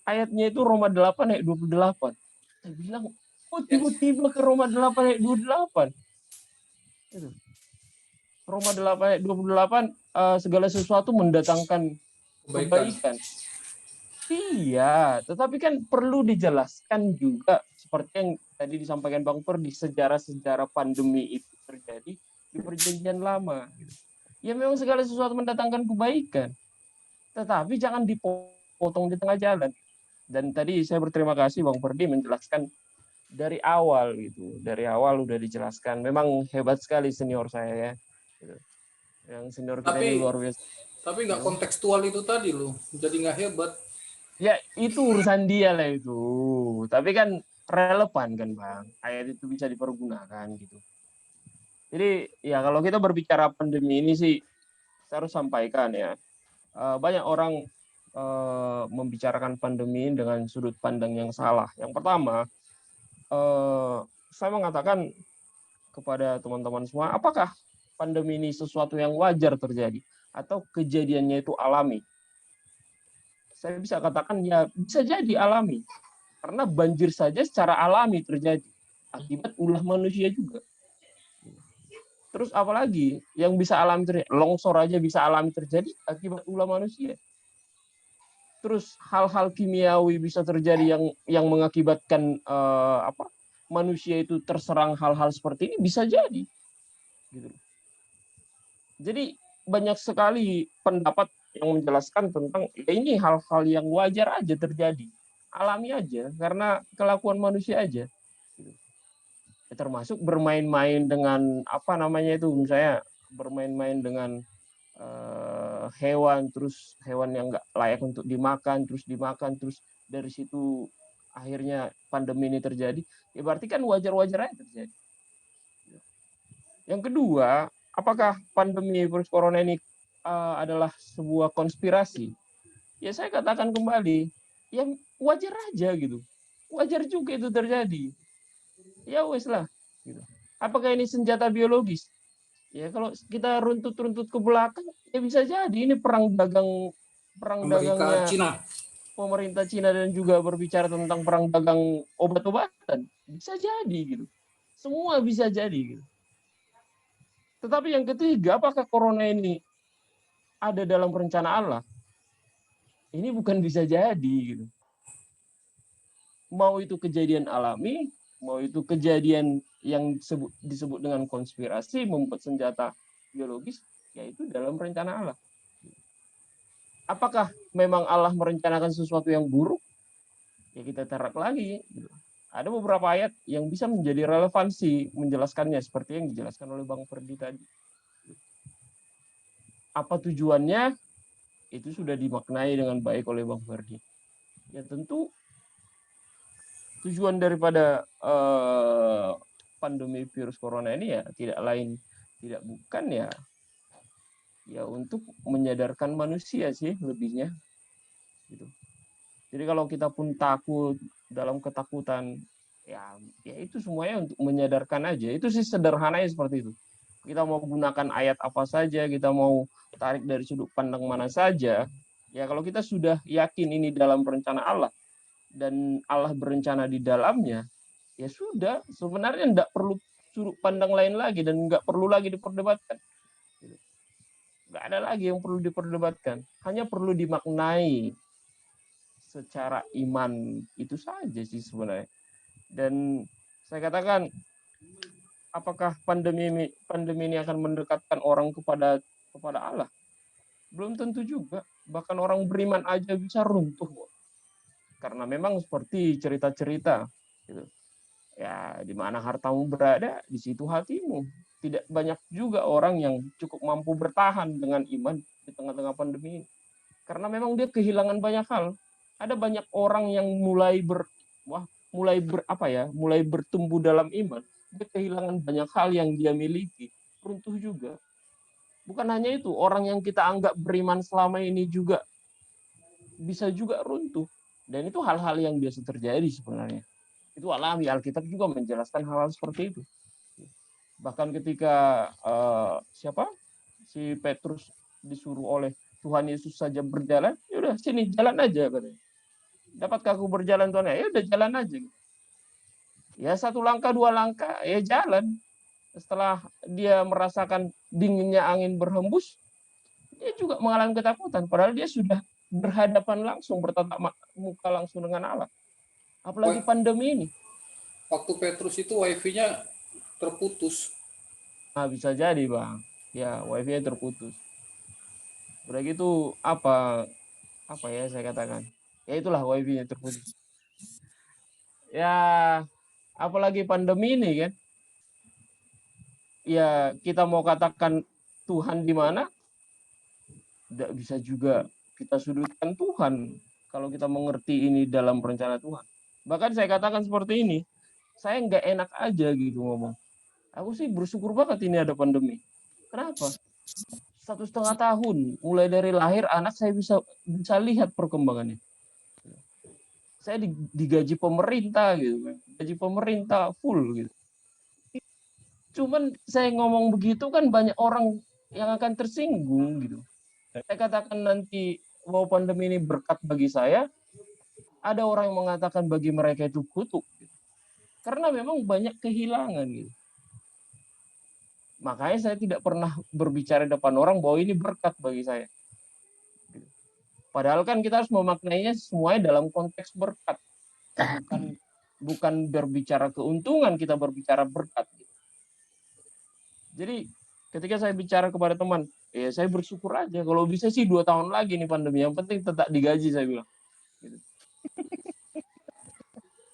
ayatnya itu Roma 8 ayat 28. Saya bilang, tiba-tiba ke Roma 8 ayat 28. Itu. Roma 8 ayat 28, segala sesuatu mendatangkan kebaikan. Iya, tetapi kan perlu dijelaskan juga seperti yang tadi disampaikan Bang Perdi, sejarah-sejarah pandemi itu terjadi di perjanjian lama. Ya memang segala sesuatu mendatangkan kebaikan, tetapi jangan dipotong di tengah jalan. Dan tadi saya berterima kasih Bang Perdi menjelaskan dari awal gitu, dari awal udah dijelaskan. Memang hebat sekali senior saya ya, yang senior kita ini luar biasa. Tapi nggak kontekstual itu tadi loh, jadi nggak hebat. Ya itu urusan dia lah itu. Tapi kan relevan kan Bang, ayat itu bisa dipergunakan gitu. Jadi ya kalau kita berbicara pandemi ini sih, saya harus sampaikan ya, banyak orang membicarakan pandemi dengan sudut pandang yang salah. Yang pertama, saya mengatakan kepada teman-teman semua, apakah pandemi ini sesuatu yang wajar terjadi atau kejadiannya itu alami? Saya bisa katakan ya bisa jadi alami, karena banjir saja secara alami terjadi akibat ulah manusia juga. Terus apalagi yang bisa alami terjadi? Longsor aja bisa alami terjadi akibat ulah manusia. Terus hal-hal kimiawi bisa terjadi yang mengakibatkan manusia itu terserang hal-hal seperti ini, bisa jadi. Gitu. Jadi banyak sekali pendapat yang menjelaskan tentang ya ini hal-hal yang wajar aja terjadi, alami aja karena kelakuan manusia aja. Gitu. Ya, termasuk bermain-main dengan apa namanya itu, misalnya bermain-main dengan hewan, terus hewan yang nggak layak untuk dimakan, terus dari situ akhirnya pandemi ini terjadi. Ya berarti kan wajar-wajar aja terjadi. Yang kedua, apakah pandemi virus corona ini adalah sebuah konspirasi? Ya saya katakan kembali, ya wajar aja gitu. Wajar juga itu terjadi. Ya wes lah. Gitu. Apakah ini senjata biologis? Ya kalau kita runtut-runtut ke belakang, ya bisa jadi ini perang dagangnya Cina. pemerintah Cina dan juga berbicara tentang perang dagang obat-obatan. Bisa jadi gitu. Semua bisa jadi gitu. Tetapi yang ketiga, apakah corona ini ada dalam rencana Allah? Ini bukan bisa jadi gitu. Mau itu kejadian alami, mau itu kejadian yang disebut dengan konspirasi, membuat senjata biologis, yaitu dalam rencana Allah. Apakah memang Allah merencanakan sesuatu yang buruk? Ya kita tarik lagi. Ada beberapa ayat yang bisa menjadi relevansi menjelaskannya, seperti yang dijelaskan oleh Bang Ferdi tadi. Apa tujuannya? Itu sudah dimaknai dengan baik oleh Bang Ferdi. Ya tentu tujuan daripada pandemi virus corona ini ya tidak bukan ya untuk menyadarkan manusia sih lebihnya gitu. Jadi kalau kita pun takut, dalam ketakutan ya itu semuanya untuk menyadarkan aja. Itu sih sederhananya seperti itu. Kita mau gunakan ayat apa saja, kita mau tarik dari sudut pandang mana saja, ya kalau kita sudah yakin ini dalam rencana Allah dan Allah berencana di dalamnya, ya sudah, sebenarnya tidak perlu sudut pandang lain lagi dan nggak perlu lagi diperdebatkan. Nggak ada lagi yang perlu diperdebatkan, hanya perlu dimaknai secara iman, itu saja sih sebenarnya. Dan saya katakan, apakah pandemi ini akan mendekatkan orang kepada Allah? Belum tentu juga. Bahkan orang beriman aja bisa runtuh. Karena memang seperti cerita-cerita gitu. Ya, di mana hartamu berada, di situ hatimu. Tidak banyak juga orang yang cukup mampu bertahan dengan iman di tengah-tengah pandemi ini. Karena memang dia kehilangan banyak hal. Ada banyak orang yang mulai bertumbuh dalam iman. Dia kehilangan banyak hal yang dia miliki. Runtuh juga. Bukan hanya itu, orang yang kita anggap beriman selama ini juga bisa juga runtuh. Dan itu hal-hal yang biasa terjadi sebenarnya. Itu alami. Alkitab juga menjelaskan hal-hal seperti itu. Bahkan ketika si Petrus disuruh oleh Tuhan Yesus saja berjalan, ya udah sini jalan aja katanya. Dapatkah aku berjalan Tuhan? Ya udah jalan aja. Ya 1 langkah 2 langkah ya jalan. Setelah dia merasakan dinginnya angin berhembus, dia juga mengalami ketakutan. Padahal dia sudah berhadapan langsung, bertatap muka langsung dengan Allah. Apalagi pandemi ini. Waktu Petrus itu wifi-nya terputus. Nah, bisa jadi Bang. Ya, wifi-nya terputus. Udah gitu apa ya saya katakan. Ya itulah wifi-nya terputus. Ya, apalagi pandemi ini kan. Ya, kita mau katakan Tuhan di mana? Tidak bisa juga kita sudutkan Tuhan kalau kita mengerti ini dalam rencana Tuhan. Bahkan saya katakan seperti ini, saya nggak enak aja gitu ngomong. Aku sih bersyukur banget ini ada pandemi. Kenapa? 1,5 tahun, mulai dari lahir anak saya bisa lihat perkembangannya. Saya digaji pemerintah gitu, gaji pemerintah full gitu. Cuman saya ngomong begitu kan banyak orang yang akan tersinggung gitu. Saya katakan nanti bahwa pandemi ini berkat bagi saya, ada orang yang mengatakan bagi mereka itu kutuk. Gitu. Karena memang banyak kehilangan gitu. Makanya saya tidak pernah berbicara di depan orang bahwa ini berkat bagi saya. Gitu. Padahal kan kita harus memaknainya semuanya dalam konteks berkat. Bukan berbicara keuntungan, kita berbicara berkat. Gitu. Jadi ketika saya bicara kepada teman, ya saya bersyukur aja. Kalau bisa sih 2 tahun lagi nih pandemi. Yang penting tetap digaji, saya bilang. Gitu.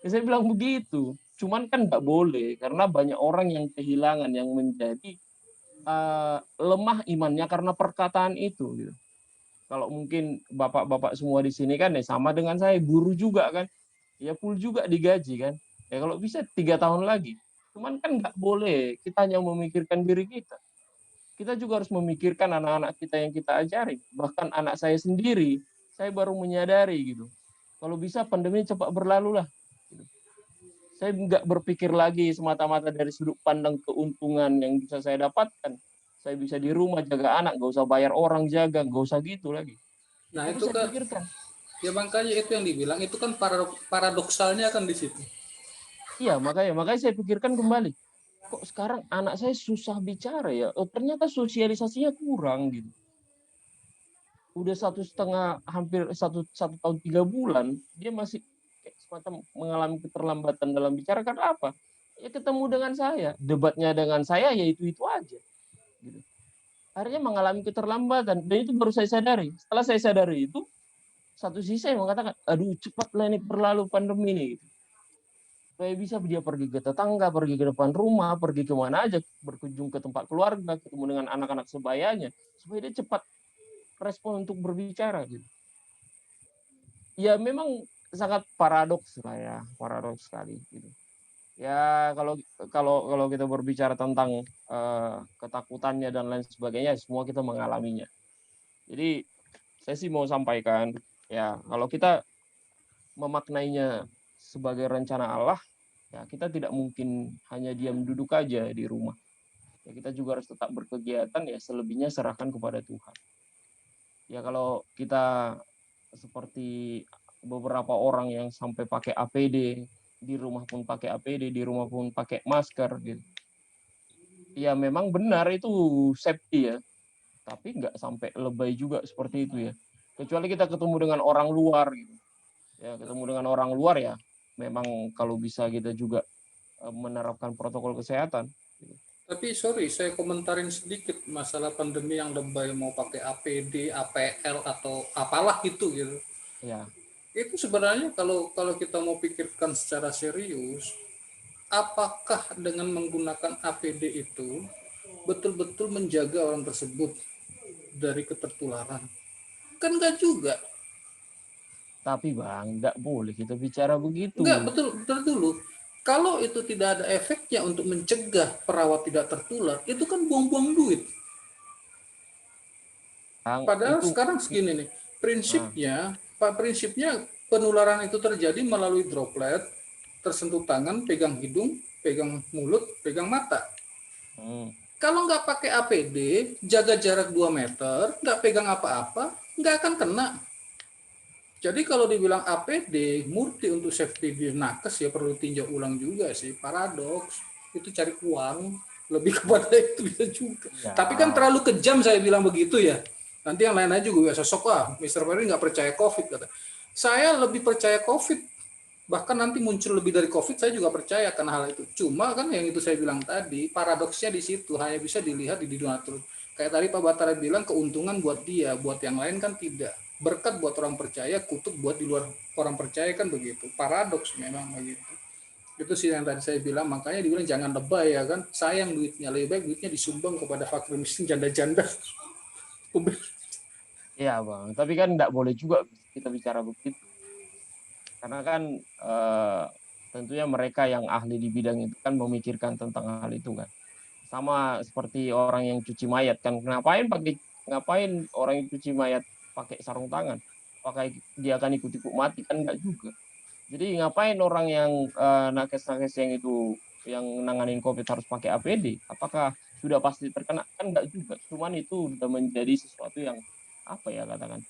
Ya, saya bilang begitu. Cuman kan nggak boleh karena banyak orang yang kehilangan, yang menjadi lemah imannya karena perkataan itu. Gitu. Kalau mungkin bapak-bapak semua di sini kan ya sama dengan saya, buruh juga kan, ya full juga digaji kan. Ya kalau bisa 3 tahun lagi. Cuman kan nggak boleh kita hanya memikirkan diri kita. Kita juga harus memikirkan anak-anak kita yang kita ajari. Bahkan anak saya sendiri, saya baru menyadari gitu. Kalau bisa pandemi cepat berlalu lah. Gitu. Saya nggak berpikir lagi semata-mata dari sudut pandang keuntungan yang bisa saya dapatkan. Saya bisa di rumah jaga anak, nggak usah bayar orang jaga, nggak usah gitu lagi. Nah, Tapi itu saya kan pikirkan, ya makanya itu yang dibilang itu kan paradoksalnya kan di situ. iya makanya saya pikirkan kembali. Kok sekarang anak saya susah bicara ya? Oh, ternyata sosialisasinya kurang gitu. Udah 1,5 hampir 1 tahun 3 bulan dia masih kayak semacam mengalami keterlambatan dalam bicara karena apa? Ya ketemu dengan saya, debatnya dengan saya ya itu aja. Gitu. Akhirnya mengalami keterlambatan dan itu baru saya sadari. Setelah saya sadari itu, satu sisi saya mengatakan, aduh cepatlah ini berlalu pandemi ini. Gitu. Supaya bisa dia pergi ke tetangga, pergi ke depan rumah, pergi kemana aja, berkunjung ke tempat keluarga, ketemu dengan anak-anak sebayanya, supaya dia cepat respon untuk berbicara. Gitu. Ya memang sangat paradoks lah ya, paradoks sekali. Gitu. Ya kalau kita berbicara tentang ketakutannya dan lain sebagainya, semua kita mengalaminya. Jadi saya sih mau sampaikan ya kalau kita memaknainya sebagai rencana Allah, ya kita tidak mungkin hanya diam duduk aja di rumah. Ya kita juga harus tetap berkegiatan ya selebihnya serahkan kepada Tuhan. Ya kalau kita seperti beberapa orang yang sampai pakai APD, di rumah pun pakai APD, di rumah pun pakai masker gitu. Ya memang benar itu safety ya, tapi nggak sampai lebay juga seperti itu ya. Kecuali kita ketemu dengan orang luar gitu. Ya ketemu dengan orang luar ya memang kalau bisa kita juga menerapkan protokol kesehatan. Gitu. Tapi sorry, saya komentarin sedikit masalah pandemi yang lebay mau pakai APD, APL atau apalah gitu. Ya, Itu sebenarnya kalau kita mau pikirkan secara serius, apakah dengan menggunakan APD itu betul-betul menjaga orang tersebut dari ketertularan? Kan enggak juga. tapi Bang, nggak boleh kita bicara begitu. Enggak, betul dulu. Kalau itu tidak ada efeknya untuk mencegah perawat tidak tertular, itu kan buang-buang duit. Bang, Padahal itu sekarang segini nih, prinsipnya penularan itu terjadi melalui droplet, tersentuh tangan, pegang hidung, pegang mulut, pegang mata. Kalau nggak pakai APD, jaga jarak 2 meter, nggak pegang apa-apa, nggak akan kena. Jadi kalau dibilang APD murti untuk safety di nakes ya perlu tinjau ulang juga sih, paradoks. Itu cari uang, lebih kepada itu bisa juga. ya. Tapi kan terlalu kejam saya bilang begitu ya. Nanti yang lain-lain juga sosok Mr. Ferry nggak percaya COVID kata. Saya lebih percaya COVID. Bahkan nanti muncul lebih dari COVID, saya juga percaya karena hal itu. Cuma kan yang itu saya bilang tadi, paradoksnya di situ hanya bisa dilihat di donatur. Kayak tadi Pak Batara bilang keuntungan buat dia, buat yang lain kan tidak. Berkat buat orang percaya, kutuk buat di luar orang percaya kan begitu. Paradoks memang begitu. Itu sih yang tadi saya bilang, makanya dibilang jangan lebay ya kan. Sayang duitnya, lebih baik duitnya disumbang kepada fakir miskin, janda-janda. Iya Bang, tapi kan nggak boleh juga kita bicara begitu. Karena kan tentunya mereka yang ahli di bidang itu kan memikirkan tentang hal itu kan. Sama seperti orang yang cuci mayat kan. Ngapain orang yang cuci mayat pakai sarung tangan? Apakah dia akan ikut-ikut mati kan enggak juga. Jadi ngapain orang yang nakes-nakes yang itu yang nanganin COVID harus pakai APD? Apakah sudah pasti terkena? Kan enggak juga. Cuman itu sudah menjadi sesuatu yang apa ya katakan?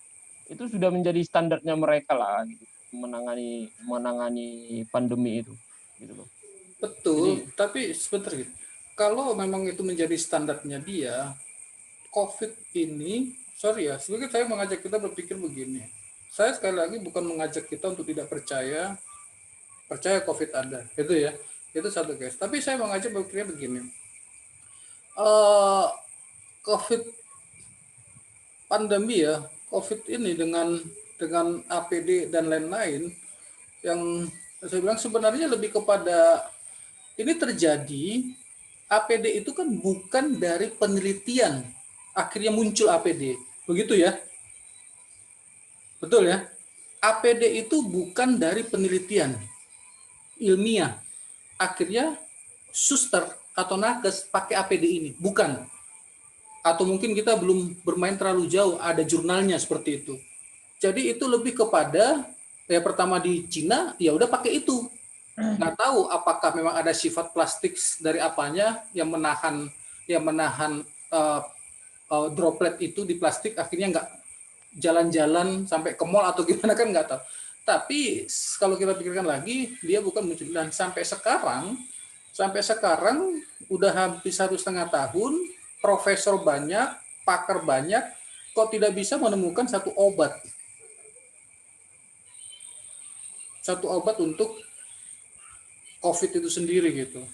Itu sudah menjadi standarnya mereka lah gitu, menangani pandemi itu gitu loh. Betul, Jadi tapi sebentar gitu. Kalau memang itu menjadi standarnya dia, COVID ini, sorry ya, sebenarnya saya mengajak kita berpikir begini. Saya sekali lagi bukan mengajak kita untuk tidak percaya COVID ada, itu ya, itu satu guys. Tapi saya mengajak berpikir begini. COVID pandemi ya, COVID ini dengan APD dan lain-lain yang saya bilang sebenarnya lebih kepada ini terjadi. APD itu kan bukan dari penelitian akhirnya muncul APD, begitu ya, betul ya. APD itu bukan dari penelitian ilmiah akhirnya suster atau nakes pakai APD ini, bukan. Atau mungkin kita belum bermain terlalu jauh, ada jurnalnya seperti itu. Jadi itu lebih kepada ya pertama di Cina ya udah pakai itu. Nggak tahu apakah memang ada sifat plastik dari apanya yang menahan droplet itu di plastik akhirnya nggak jalan-jalan sampai ke mall atau gimana kan nggak tahu. Tapi kalau kita pikirkan lagi dia bukan muncul dan sampai sekarang udah hampir 1,5 tahun, profesor banyak, pakar banyak, kok tidak bisa menemukan satu obat untuk COVID itu sendiri gitu.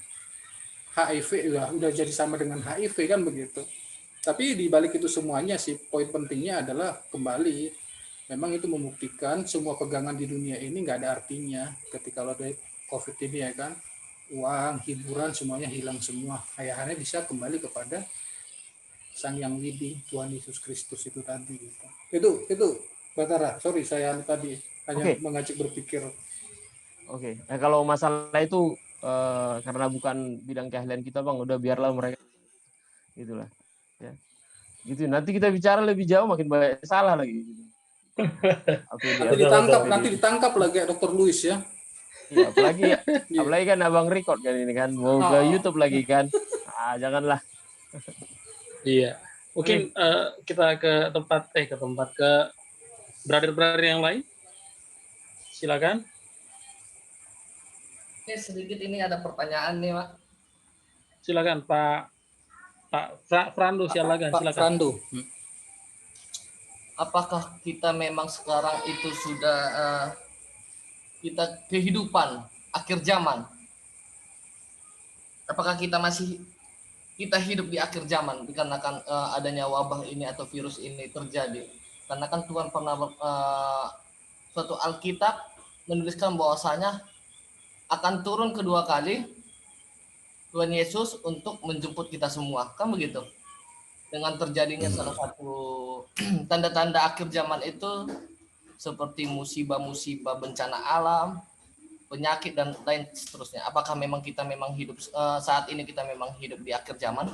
HIV ya udah jadi sama dengan HIV kan begitu. Tapi di balik itu semuanya sih poin pentingnya adalah kembali memang itu membuktikan semua pegangan di dunia ini nggak ada artinya ketika kalau ada COVID ini ya kan. Uang, hiburan semuanya hilang semua. Ayahannya bisa kembali kepada Sang Yang Widi, Tuhan Yesus Kristus itu tadi gitu. Itu Batara, sorry saya tadi hanya mengajak berpikir. Oke. Nah, kalau masalah itu karena bukan bidang keahlian kita Bang, udah biarlah mereka gitulah. Ya. Gitu. Nanti kita bicara lebih jauh makin banyak salah lagi gitu. Nanti ditangkap lagi Dr. Louis ya. Ya, apalagi kan Abang record kan ini kan mau ke YouTube lagi kan. Janganlah. Iya. Mungkin kita ke brother-brother yang lain. Silakan. Sedikit ini ada pertanyaan nih, Pak. Silakan Pak Frando, silakan. Frando. Apakah kita memang sekarang itu sudah kita kehidupan akhir zaman? Apakah kita hidup di akhir zaman dikarenakan adanya wabah ini atau virus ini terjadi? Karena kan Tuhan pernah suatu Alkitab menuliskan bahwasanya akan turun kedua kali Tuhan Yesus untuk menjemput kita semua, kan begitu? Dengan terjadinya salah satu tanda-tanda akhir zaman itu seperti musibah-musibah bencana alam, penyakit dan lain seterusnya. Apakah memang kita hidup saat ini kita memang hidup di akhir zaman?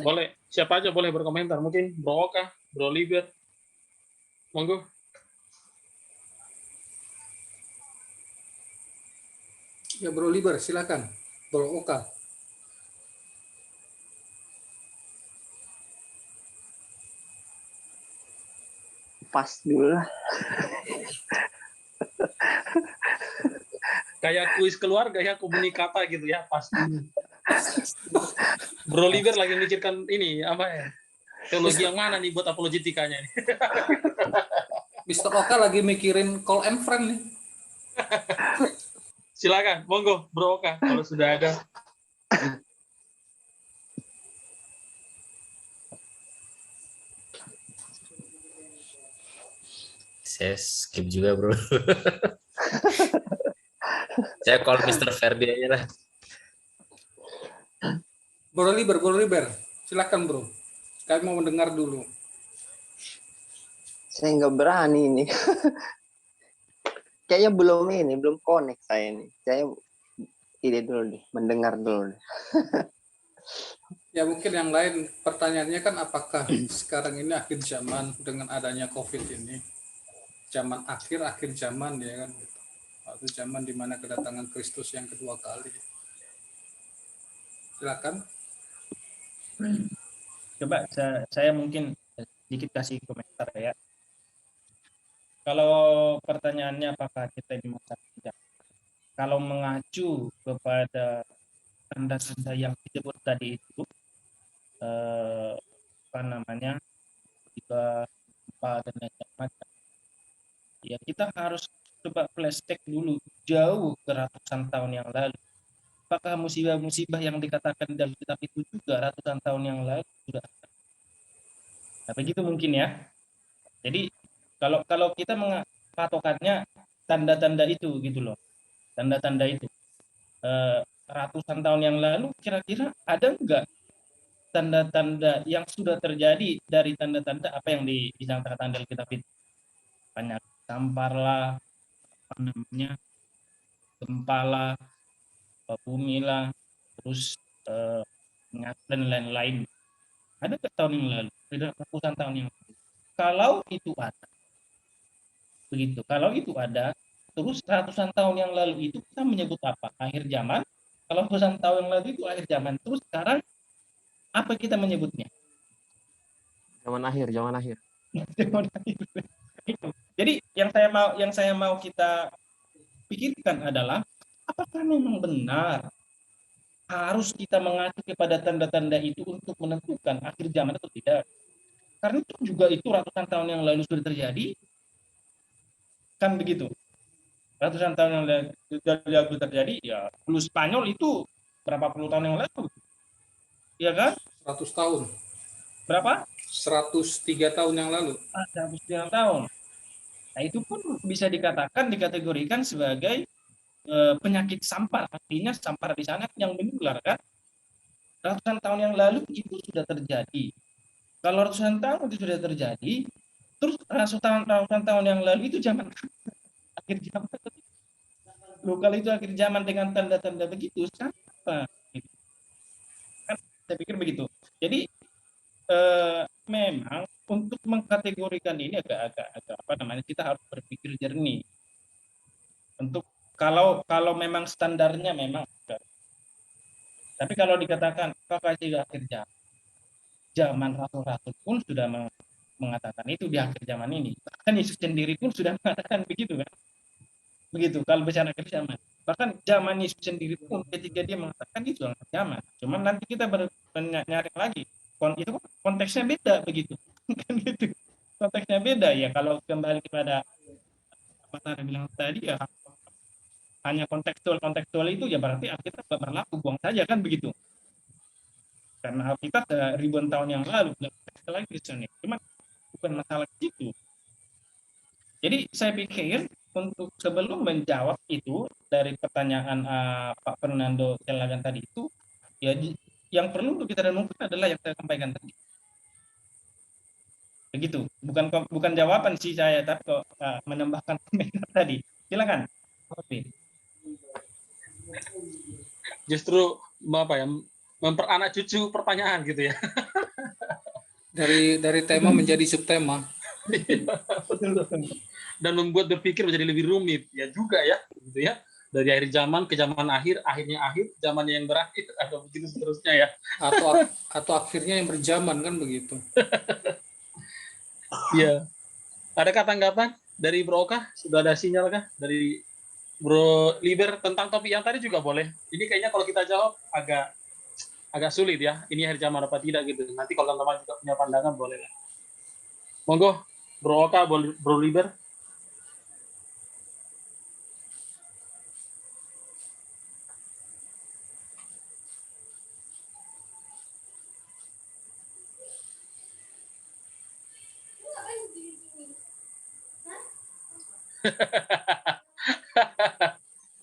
Boleh, siapa aja boleh berkomentar. Mungkin Bro Oka, Bro Liber. Monggo. Ya Bro Liber, silakan. Bro Oka. Pas dulu lah. Kayak kuis keluarga ya, komunikata gitu ya, pas. Bro Liber lagi mikirkan ini apa ya? Teologi yang mana nih buat apologetikanya nih? Mr. Oka lagi mikirin call and friend nih. Silakan, monggo Bro Oka kalau sudah ada. Saya skip juga bro. Saya call Mr. Ferdi aja lah. Bro Liber, silakan bro. Kami mau mendengar dulu. Saya nggak berani ini. Kayaknya belum connect saya ini. Saya ini dulu deh, mendengar dulu deh. Ya mungkin yang lain pertanyaannya kan apakah sekarang ini akhir zaman dengan adanya COVID ini? zaman akhir zaman ya kan, gitu. Waktu zaman di mana kedatangan Kristus yang kedua kali. Silakan. Coba saya mungkin sedikit kasih komentar ya. Kalau pertanyaannya apakah kita di masa kejam, kalau mengacu kepada tanda-tanda yang disebut tadi itu, apa namanya, tiba gempa dan lain macam, ya kita harus coba flashback dulu jauh ke ratusan tahun yang lalu. Apakah musibah-musibah yang dikatakan dalam kitab itu juga ratusan tahun yang lalu sudah ada? Nah, begitu mungkin ya. Jadi kalau kita patokannya tanda-tanda itu gitu loh, tanda-tanda itu ratusan tahun yang lalu, kira-kira ada enggak tanda-tanda yang sudah terjadi dari tanda-tanda apa yang disangkakan dalam kitab itu? Banyak sampar lah, apa namanya, gempa lah, bumi lah, terus dan lain-lain. Ada ke tahun yang lalu, ada ratusan tahun yang lalu. Kalau itu ada, begitu. Kalau itu ada, terus ratusan tahun yang lalu itu kita menyebut apa? Akhir zaman. Kalau ratusan tahun yang lalu itu akhir zaman. Terus sekarang apa kita menyebutnya? Zaman akhir, zaman akhir. Jadi yang saya mau kita pikirkan adalah apakah memang benar harus kita mengacu kepada tanda-tanda itu untuk menentukan akhir zaman atau tidak? Karena itu ratusan tahun yang lalu sudah terjadi, kan begitu. Ratusan tahun yang lalu terjadi, ya flu Spanyol itu berapa puluh tahun yang lalu, ya kan? 100 tahun. Berapa? 103 tahun yang lalu. 103 tahun. Nah, itu pun bisa dikategorikan sebagai penyakit sampar, artinya sampar di sana yang menular kan. Ratusan tahun yang lalu itu sudah terjadi. Kalau ratusan tahun itu sudah terjadi, terus ratusan tahun yang lalu itu zaman akhir zaman. Loh, kalau itu akhir zaman dengan tanda-tanda begitu, siapa? Kan saya pikir begitu. Jadi memang untuk mengkategorikan ini agak apa namanya, kita harus berpikir jernih. Untuk kalau memang standarnya memang, tapi kalau dikatakan apakah itu akhir zaman rasul-rasul pun sudah mengatakan itu di akhir zaman ini. Bahkan Yesus sendiri pun sudah mengatakan begitu kan. Begitu kalau bicara akhir zaman. Bahkan zaman Yesus sendiri pun ketika dia mengatakan itu akhir zaman. Cuman nanti kita nyari lagi. Itu konteksnya beda begitu. Kan gitu. Konteksnya beda ya, kalau kembali kepada apa tadi bilang tadi ya, hanya kontekstual itu ya berarti Alkitab tidak berlaku, buang saja kan begitu. Karena Alkitab ribuan tahun yang lalu lagi di sini. Cuma bukan masalah itu. Jadi saya pikir untuk sebelum menjawab itu dari pertanyaan Pak Fernando Celagan tadi itu, ya yang perlu untuk kita renungkan adalah yang saya sampaikan tadi. Begitu, bukan jawaban sih saya, tapi kok menambahkan komentar tadi. Silakan. Oke. Justru apa ya, memperanak cucu pertanyaan gitu ya. Dari tema menjadi subtema. Dan membuat berpikir menjadi lebih rumit ya juga ya, gitu ya. Dari akhir zaman ke zaman akhir, akhirnya akhir, zaman yang berakhir, atau begitu seterusnya ya. Atau akhirnya yang berjaman kan begitu. Iya. Adakah tanggapan dari Bro Oka? Sudah ada sinyal kah dari Bro Liber tentang topik yang tadi juga boleh. Ini kayaknya kalau kita jawab agak sulit ya. Ini akhir zaman apa tidak gitu. Nanti kalau teman-teman juga punya pandangan boleh. Monggo, Bro Oka, Bro Liber.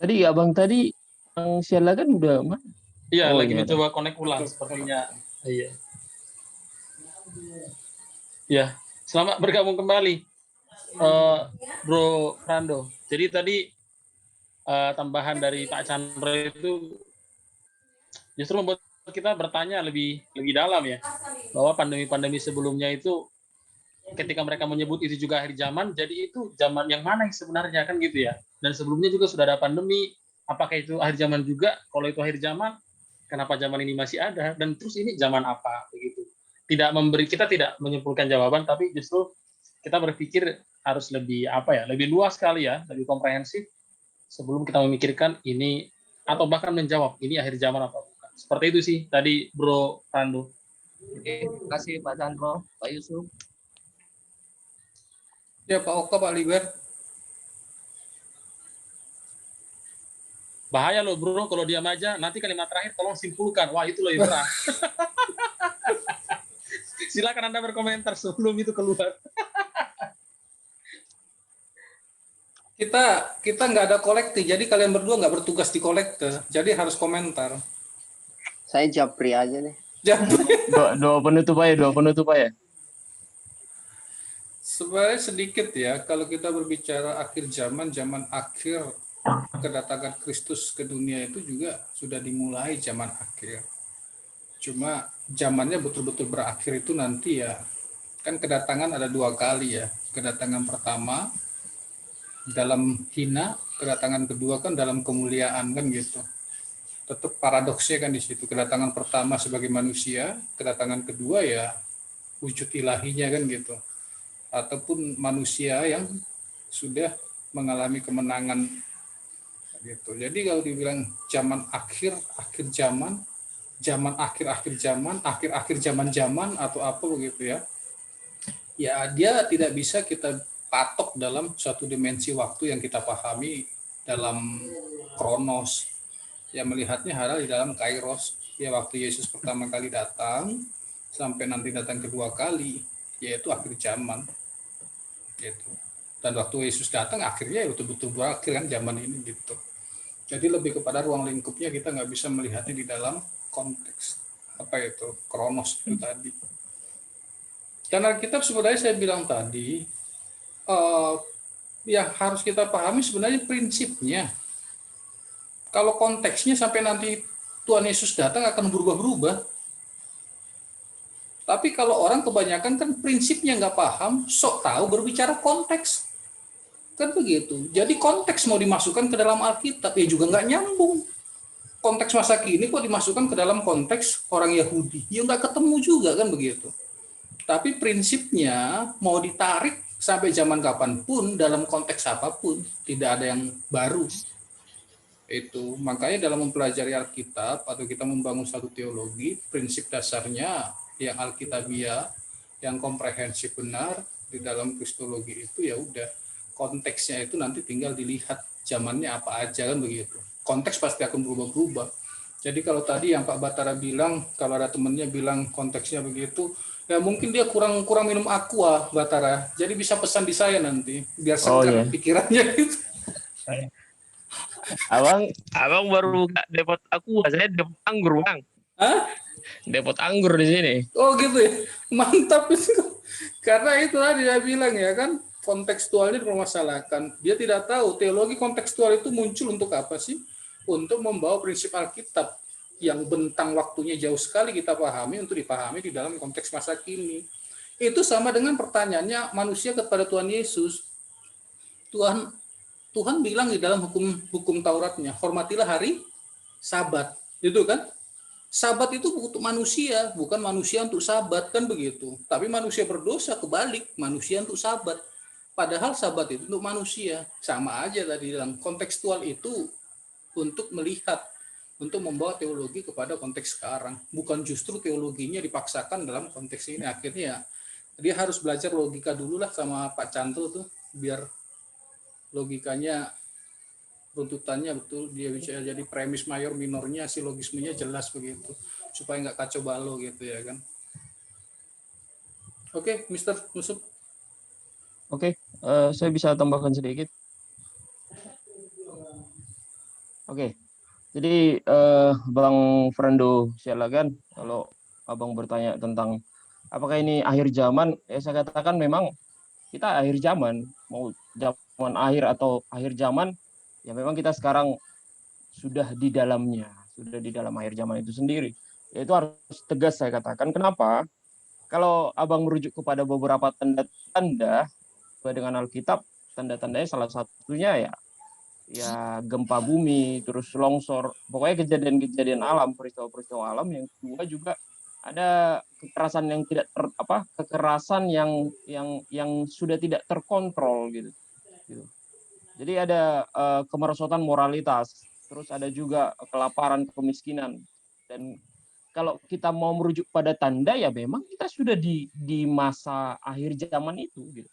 Tadi abang tadi yang silakan udah mana? Iya, Oh, lagi iya. mencoba connect ulang sepertinya. Iya. Ya, selamat bergabung kembali, Bro Rando. Jadi tadi tambahan dari Pak Chandra itu justru membuat kita bertanya lebih dalam ya, bahwa pandemi-pandemi sebelumnya itu ketika mereka menyebut itu juga akhir zaman, jadi itu zaman yang mana yang sebenarnya kan gitu ya. Dan sebelumnya juga sudah ada pandemi, apakah itu akhir zaman juga? Kalau itu akhir zaman, kenapa zaman ini masih ada? Dan terus ini zaman apa begitu? Kita tidak menyimpulkan jawaban, tapi justru kita berpikir harus lebih lebih luas sekali ya, lebih komprehensif sebelum kita memikirkan ini atau bahkan menjawab ini akhir zaman apa bukan. Seperti itu sih tadi Bro Rando. Oke, terima kasih Pak Chandro, Pak Yusuf. Ya Pak Oka, Pak Liber. Bahaya loh Bro kalau diam aja, nanti kalimat terakhir tolong simpulkan. Wah itu lebih berat. Silakan Anda berkomentar sebelum itu keluar. Kita nggak ada kolektif, jadi kalian berdua nggak bertugas di kolekte, jadi harus komentar. Saya japri aja deh. Doa penutup ya. Sebenarnya sedikit ya, kalau kita berbicara akhir zaman akhir kedatangan Kristus ke dunia itu juga sudah dimulai zaman akhir. Cuma zamannya betul-betul berakhir itu nanti ya, kan kedatangan ada 2 kali ya. Kedatangan pertama dalam hina, kedatangan kedua kan dalam kemuliaan kan gitu. Tetap paradoksnya kan di situ, kedatangan pertama sebagai manusia, kedatangan kedua ya wujud ilahinya kan gitu. Ataupun manusia yang sudah mengalami kemenangan gitu. Jadi kalau dibilang zaman akhir zaman, akhir zaman atau apa begitu ya. Ya dia tidak bisa kita patok dalam suatu dimensi waktu yang kita pahami dalam kronos. Ya melihatnya ada di dalam kairos. Ya waktu Yesus pertama kali datang sampai nanti datang kedua kali, yaitu akhir zaman. Gitu. Dan waktu Yesus datang akhirnya betul-betul berakhir kan zaman ini gitu. Jadi lebih kepada ruang lingkupnya kita nggak bisa melihatnya di dalam konteks kronos itu tadi. Dan Alkitab sebenarnya saya bilang tadi yang harus kita pahami sebenarnya prinsipnya. Kalau konteksnya sampai nanti Tuhan Yesus datang akan berubah-berubah. Tapi kalau orang kebanyakan kan prinsipnya nggak paham, sok tahu berbicara konteks. Kan begitu. Jadi konteks mau dimasukkan ke dalam Alkitab ya juga nggak nyambung. Konteks masa kini kok dimasukkan ke dalam konteks orang Yahudi. Ya nggak ketemu juga kan begitu. Tapi prinsipnya mau ditarik sampai zaman kapanpun dalam konteks apapun, tidak ada yang baru. Itu makanya dalam mempelajari Alkitab atau kita membangun satu teologi, prinsip dasarnya yang alkitabiah, yang komprehensif benar di dalam kristologi itu ya udah, konteksnya itu nanti tinggal dilihat zamannya apa aja kan begitu. Konteks pasti akan berubah-berubah. Jadi kalau tadi yang Pak Batara bilang, kalau ada temennya bilang konteksnya begitu, ya mungkin dia kurang minum aqua Batara. Jadi bisa pesan di saya nanti biar segar pikirannya gitu. Abang baru dapat aqua, saya dapat anggur, Bang. Hah? Dapat anggur di sini. Oh gitu ya. Mantap itu. Karena itu tadi dia bilang ya kan, kontekstualnya dipermasalahkan. Dia tidak tahu teologi kontekstual itu muncul untuk apa sih? Untuk membawa prinsip Alkitab yang bentang waktunya jauh sekali kita pahami untuk dipahami di dalam konteks masa kini. Itu sama dengan pertanyaannya manusia kepada Tuhan Yesus. Tuhan bilang di dalam hukum Tauratnya, hormatilah hari Sabat, gitu kan? Sabat itu untuk manusia, bukan manusia untuk Sabat kan begitu. Tapi manusia berdosa kebalik, manusia untuk Sabat. Padahal Sabat itu untuk manusia. Sama aja tadi dalam kontekstual itu untuk melihat, untuk membawa teologi kepada konteks sekarang. Bukan justru teologinya dipaksakan dalam konteks ini. Akhirnya dia harus belajar logika dulu lah sama Pak Chandro tuh, biar logikanya, runtutannya betul, dia bisa jadi premis mayor minornya, silogismenya jelas begitu, supaya nggak kacau balau gitu ya kan. Oke, Mr. Yusuf. Oke, saya bisa tambahkan sedikit. Oke, jadi Bang Fernando silakan. Kalau Abang bertanya tentang apakah ini akhir zaman, ya saya katakan memang kita akhir zaman, mau zaman akhir atau akhir zaman, ya memang kita sekarang sudah di dalamnya, sudah di dalam akhir zaman itu sendiri. Itu harus tegas saya katakan. Kenapa? kalau Abang merujuk kepada beberapa tanda-tanda sesuai dengan Alkitab, tanda-tandanya salah satunya ya gempa bumi, terus longsor, pokoknya kejadian-kejadian alam, peristiwa-peristiwa alam. Yang kedua juga ada kekerasan yang tidak kekerasan yang sudah tidak terkontrol gitu. Jadi ada kemerosotan moralitas, terus ada juga kelaparan, kemiskinan. Dan kalau kita mau merujuk pada tanda, ya memang kita sudah di masa akhir zaman itu gitu.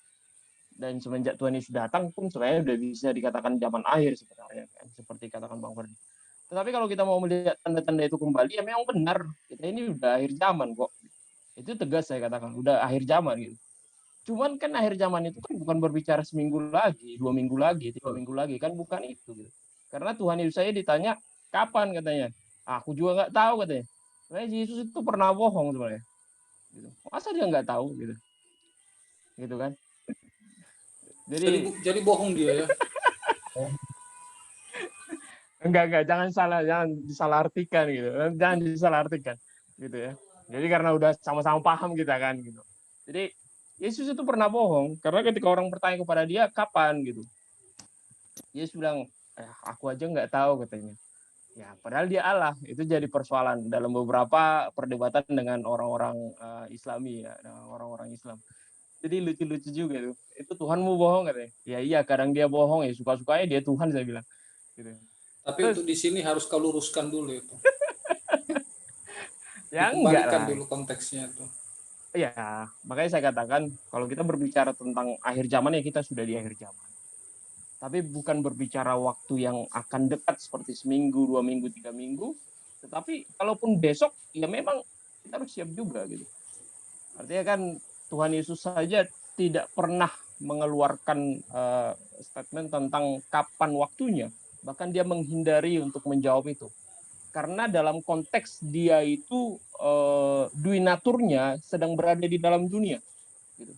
Dan semenjak Tuhan Yesus datang pun sebenarnya sudah bisa dikatakan zaman akhir sebenarnya kan, seperti katakan Bang Ferdi. Tetapi kalau kita mau melihat tanda-tanda itu kembali, ya memang benar, kita ini udah akhir zaman kok. Itu tegas saya katakan, udah akhir zaman gitu. Cuman kan akhir zaman itu kan bukan berbicara seminggu lagi, 2 minggu lagi, 3 minggu lagi, kan bukan itu gitu. Karena Tuhan Yesus saya ditanya kapan katanya, aku juga nggak tahu katanya. Sebenarnya Yesus itu pernah bohong sebenarnya. Gitu. Masa dia nggak tahu gitu, gitu kan? Jadi bohong dia ya. Enggak, jangan disalahartikan gitu. Jangan disalahartikan gitu ya. Jadi karena udah sama-sama paham kita kan gitu. Jadi Yesus itu pernah bohong karena ketika orang bertanya kepada dia kapan gitu. Yesus bilang, aku aja nggak tahu katanya. Ya, padahal dia Allah. Itu jadi persoalan dalam beberapa perdebatan dengan orang-orang Islami ya, orang-orang Islam. Jadi lucu-lucu juga tuh. Itu Tuhanmu bohong katanya. Ya iya, kadang dia bohong ya, suka-sukanya dia Tuhan saya bilang. Gitu. Tapi untuk di sini harus kau luruskan dulu itu. Ya enggak lah. Dulu konteksnya itu. Ya, makanya saya katakan kalau kita berbicara tentang akhir zaman ya kita sudah di akhir zaman. Tapi bukan berbicara waktu yang akan dekat seperti seminggu, 2 minggu, 3 minggu. Tetapi kalaupun besok ya memang kita harus siap juga gitu. Artinya kan Tuhan Yesus saja tidak pernah mengeluarkan statement tentang kapan waktunya. Bahkan dia menghindari untuk menjawab itu. Karena dalam konteks dia itu duinaturnya sedang berada di dalam dunia. Gitu.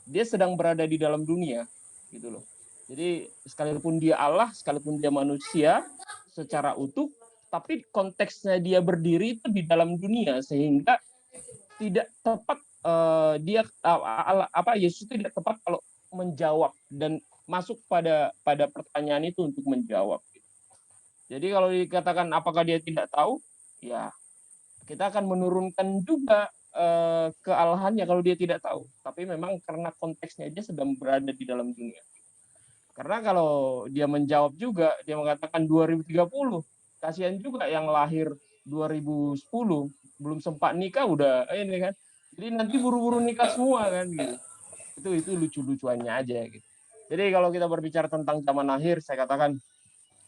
Dia sedang berada di dalam dunia. Gitu loh. Jadi sekalipun dia Allah, sekalipun dia manusia secara utuh, tapi konteksnya dia berdiri itu di dalam dunia. Sehingga tidak tepat Yesus tidak tepat kalau menjawab dan masuk pada pertanyaan itu untuk menjawab. Jadi kalau dikatakan apakah dia tidak tahu, ya kita akan menurunkan juga kealahannya kalau dia tidak tahu. Tapi memang karena konteksnya dia sedang berada di dalam dunia. Karena kalau dia menjawab juga, dia mengatakan 2030, kasihan juga yang lahir 2010 belum sempat nikah udah ini kan. Jadi nanti buru-buru nikah semua kan gitu. Itu lucu-lucuannya aja gitu. Jadi kalau kita berbicara tentang zaman akhir, saya katakan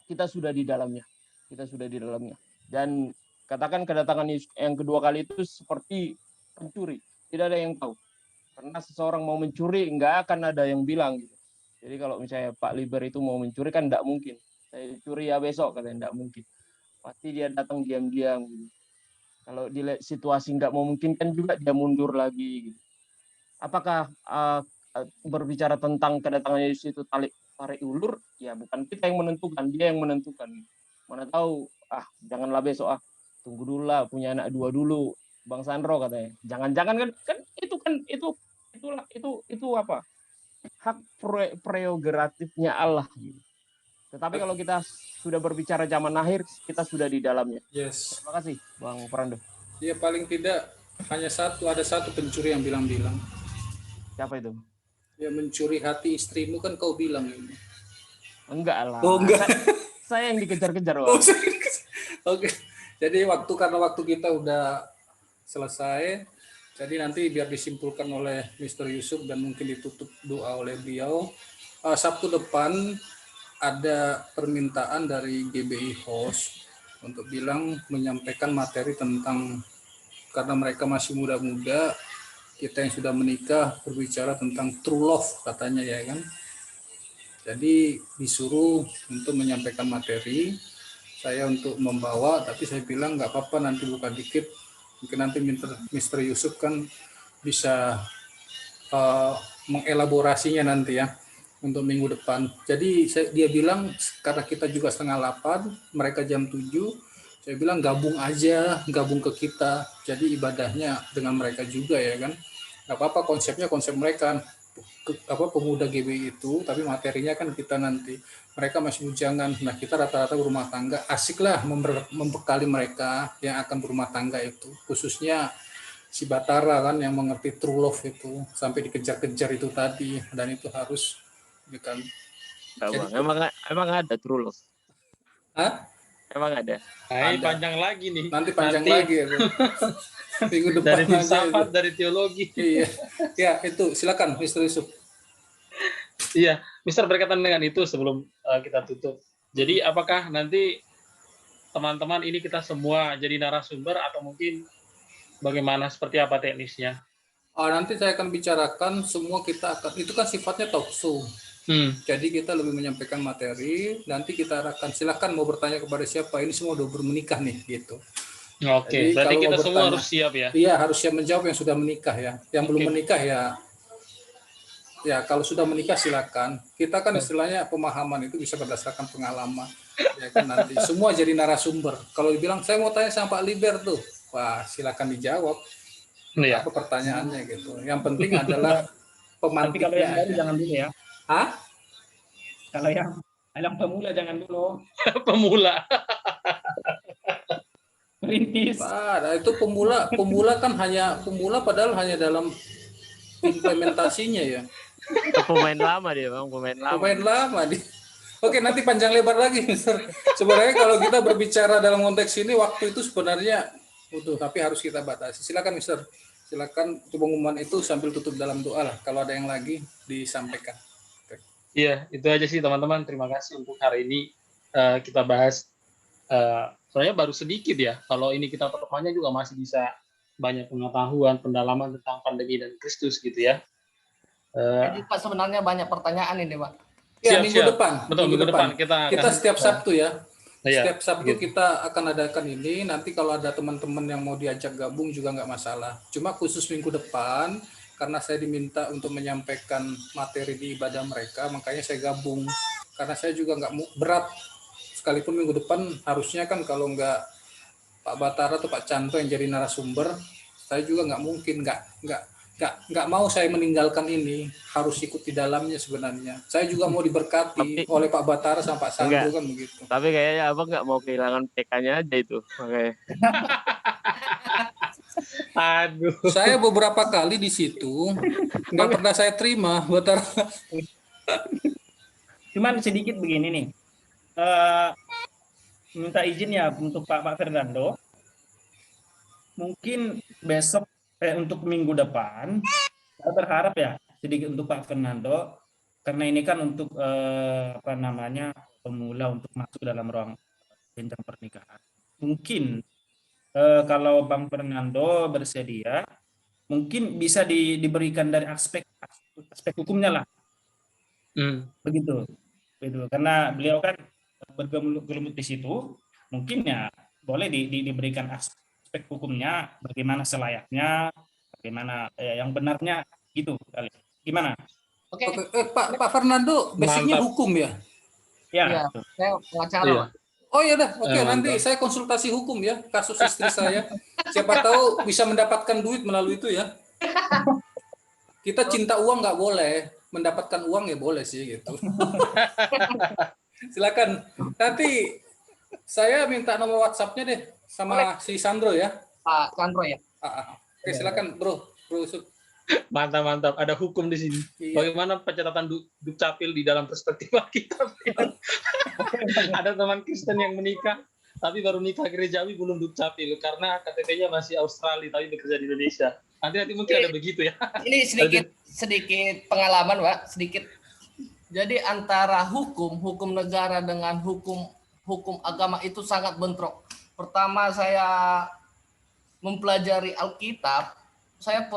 kita sudah di dalamnya. Kita sudah di dalamnya. Dan katakan kedatangan yang kedua kali itu seperti pencuri. Tidak ada yang tahu. Karena seseorang mau mencuri, nggak akan ada yang bilang gitu. Jadi kalau misalnya Pak Liber itu mau mencuri kan nggak mungkin. Saya curi ya besok, katanya nggak mungkin. Pasti dia datang diam-diam gitu. Kalau di situasi nggak memungkinkan juga dia mundur lagi. Gitu. Apakah berbicara tentang kedatangan Yesus itu tarik ulur? Ya bukan kita yang menentukan, dia yang menentukan. Mana tahu, janganlah besok, tunggu dulu lah, punya anak 2 dulu, Bang Sandro katanya. Jangan-jangan kan itu apa? Hak prerogatifnya Allah. Gitu. Tetapi kalau kita sudah berbicara zaman akhir, kita sudah di dalamnya. Yes. Terima kasih, Bang Prando. Dia paling tidak hanya ada satu pencuri yang bilang-bilang. Siapa itu? Ya mencuri hati istrimu kan kau bilang ini. Enggak lah. Oh enggak. Saya yang dikejar-kejar. Oke. Jadi karena waktu kita udah selesai, jadi nanti biar disimpulkan oleh Mr. Yusuf dan mungkin ditutup doa oleh beliau. Sabtu depan ada permintaan dari GBI Host untuk menyampaikan materi tentang, karena mereka masih muda-muda, kita yang sudah menikah berbicara tentang true love katanya ya kan. Jadi disuruh untuk menyampaikan materi, saya untuk membawa, tapi saya bilang nggak apa-apa nanti buka dikit, mungkin nanti Mr. Yusuf kan bisa mengelaborasinya nanti ya untuk minggu depan. Jadi dia bilang karena kita juga 7:30, mereka jam 7, Saya bilang gabung aja, gabung ke kita. Jadi ibadahnya dengan mereka juga ya kan. Gak apa-apa konsepnya konsep mereka. Pemuda GBI itu, tapi materinya kan kita nanti. Mereka masih bujangan. Nah kita rata-rata berumah tangga. Asiklah membekali mereka yang akan berumah tangga itu. Khususnya si Batara kan yang mengerti true love itu. Sampai dikejar-kejar itu tadi. Dan itu harus kan. Bang. Emang ada true love? Hah? Emang ada? Hai, Ada. panjang lagi nih. Nanti panjang lagi ya. Minggu depan Dari aja filsafat, itu. dari teologi. Iya. Ya, itu silakan Mr. Yusuf. Iya, Mister, berkaitan dengan itu sebelum kita tutup. Jadi apakah nanti teman-teman ini kita semua jadi narasumber atau mungkin bagaimana, seperti apa teknisnya? Nanti saya akan bicarakan semua, kita akan, itu kan sifatnya talk show. Jadi kita lebih menyampaikan materi, nanti kita akan silakan mau bertanya kepada siapa, ini semua udah bermenikah nih gitu. Oke, Jadi berarti kalau kita mau semua bertanya, harus siap ya. Iya, harus siap menjawab yang sudah menikah ya. Yang belum Oke. menikah ya kalau sudah menikah silakan. Kita kan istilahnya pemahaman itu bisa berdasarkan pengalaman. Ya kan nanti semua jadi narasumber. Kalau dibilang saya mau tanya sama Pak Liber tuh, wah silakan dijawab. Iya. Apa pertanyaannya gitu. Yang penting adalah Tapi kalau yang pemantiknya baru aja. jangan dulu ya. Hah? Kalau yang pemula jangan dulu. Pemula. Merintis. Nah, itu pemula kan hanya pemula padahal hanya dalam implementasinya ya. Pemain lama dia, Bang, pemain lama. Pemain lama di. Oke, nanti panjang lebar lagi, Mister. Sebenarnya kalau kita berbicara dalam konteks ini waktu itu sebenarnya butuh, tapi harus kita batasi. Silakan, Mister. Silakan pengumuman itu sambil tutup dalam doa lah. Kalau ada yang lagi disampaikan. Iya, itu aja sih teman-teman. Terima kasih untuk hari ini kita bahas. Soalnya baru sedikit ya. Kalau ini kita pertemuannya juga masih bisa banyak pengetahuan, pendalaman tentang pandemi dan Kristus gitu ya. Jadi Pak sebenarnya banyak pertanyaan ini Pak. Ya, Siap, minggu siap. depan. Betul, minggu depan kita akan setiap Sabtu ya. Iya, Setiap Sabtu gitu. kita akan adakan ini. Nanti kalau ada teman-teman yang mau diajak gabung juga nggak masalah. Cuma khusus minggu depan, karena saya diminta untuk menyampaikan materi di ibadah mereka, makanya saya gabung. Karena saya juga nggak berat. Sekalipun minggu depan harusnya kan kalau nggak Pak Batara atau Pak Canto yang jadi narasumber, saya juga nggak mungkin, nggak mau saya meninggalkan ini, harus ikut di dalamnya sebenarnya. Saya juga mau diberkati oleh Pak Batara sama Pak Sandro kan begitu. Tapi kayaknya Abang nggak mau kehilangan PK-nya aja itu. Makanya. Aduh. Saya beberapa kali di situ nggak pernah saya terima, Batara. Cuman sedikit begini nih. Minta izin ya untuk Pak Fernando. Mungkin besok untuk minggu depan saya berharap ya sedikit untuk Pak Fernando, karena ini kan untuk pemula untuk masuk dalam ruang jenjang pernikahan. Mungkin kalau Bang Fernando bersedia, mungkin bisa diberikan dari aspek hukumnya lah. Begitu. Karena beliau kan bergelut di situ, mungkin ya boleh diberikan aspek hukumnya, bagaimana selayaknya, bagaimana yang benarnya gitu kali. Gimana? Oke. Pak Fernando basicnya Mantap. hukum ya? Ya. Iya, saya pengacara Iya. Pak. Oh ya udah, oke, Mantap. nanti saya konsultasi hukum ya, kasus istri saya. Siapa tahu bisa mendapatkan duit melalui itu ya. Kita cinta uang nggak boleh, mendapatkan uang ya boleh sih gitu. Silakan. Nanti saya minta nomor WhatsApp-nya deh sama si Sandro ya. Pak Chandro ya. Oke, silakan Bro Yusuf. Mantap. Ada hukum di sini. Iya. Bagaimana pencatatan dukcapil di dalam perspektif kita? Ada teman Kristen yang menikah, tapi baru nikah gerejawi belum dukcapil karena KTP-nya masih Australia tapi bekerja di Indonesia. Nanti mungkin ada begitu ya. Ini sedikit pengalaman Pak, sedikit. Jadi antara hukum negara dengan hukum agama itu sangat bentrok. Pertama saya mempelajari Alkitab, saya